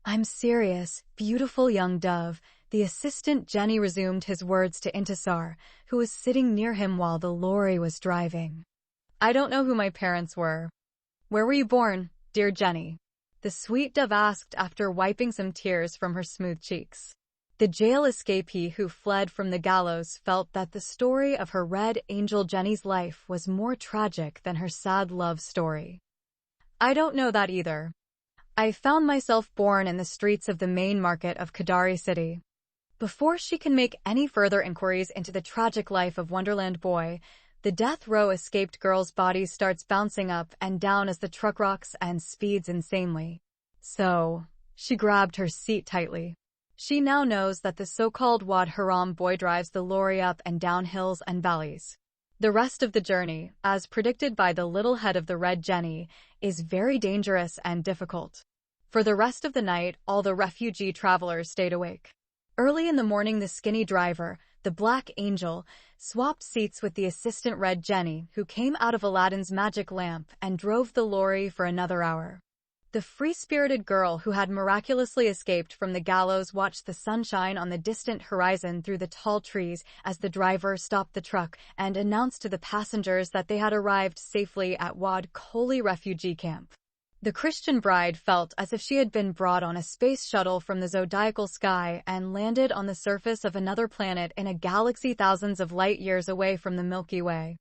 I'm serious, beautiful young dove, the assistant Jenny resumed his words to Intisar, who was sitting near him while the lorry was driving. I don't know who my parents were. Where were you born, dear Jenny? The sweet dove asked after wiping some tears from her smooth cheeks. The jail escapee who fled from the gallows felt that the story of her red angel Jenny's life was more tragic than her sad love story. I don't know that either. I found myself born in the streets of the main market of Kadari City. Before she can make any further inquiries into the tragic life of Wonderland Boy, the death row escaped girl's body starts bouncing up and down as the truck rocks and speeds insanely. So, she grabbed her seat tightly. She now knows that the so-called Wad Haram boy drives the lorry up and down hills and valleys. The rest of the journey, as predicted by the little head of the red Jenny, is very dangerous and difficult. For the rest of the night, all the refugee travelers stayed awake. Early in the morning, the skinny driver, the Black Angel, swapped seats with the assistant red Jenny, who came out of Aladdin's magic lamp and drove the lorry for another hour. The free-spirited girl who had miraculously escaped from the gallows watched the sunshine on the distant horizon through the tall trees as the driver stopped the truck and announced to the passengers that they had arrived safely at Wad Kholi refugee camp. The Christian bride felt as if she had been brought on a space shuttle from the zodiacal sky and landed on the surface of another planet in a galaxy thousands of light years away from the Milky Way.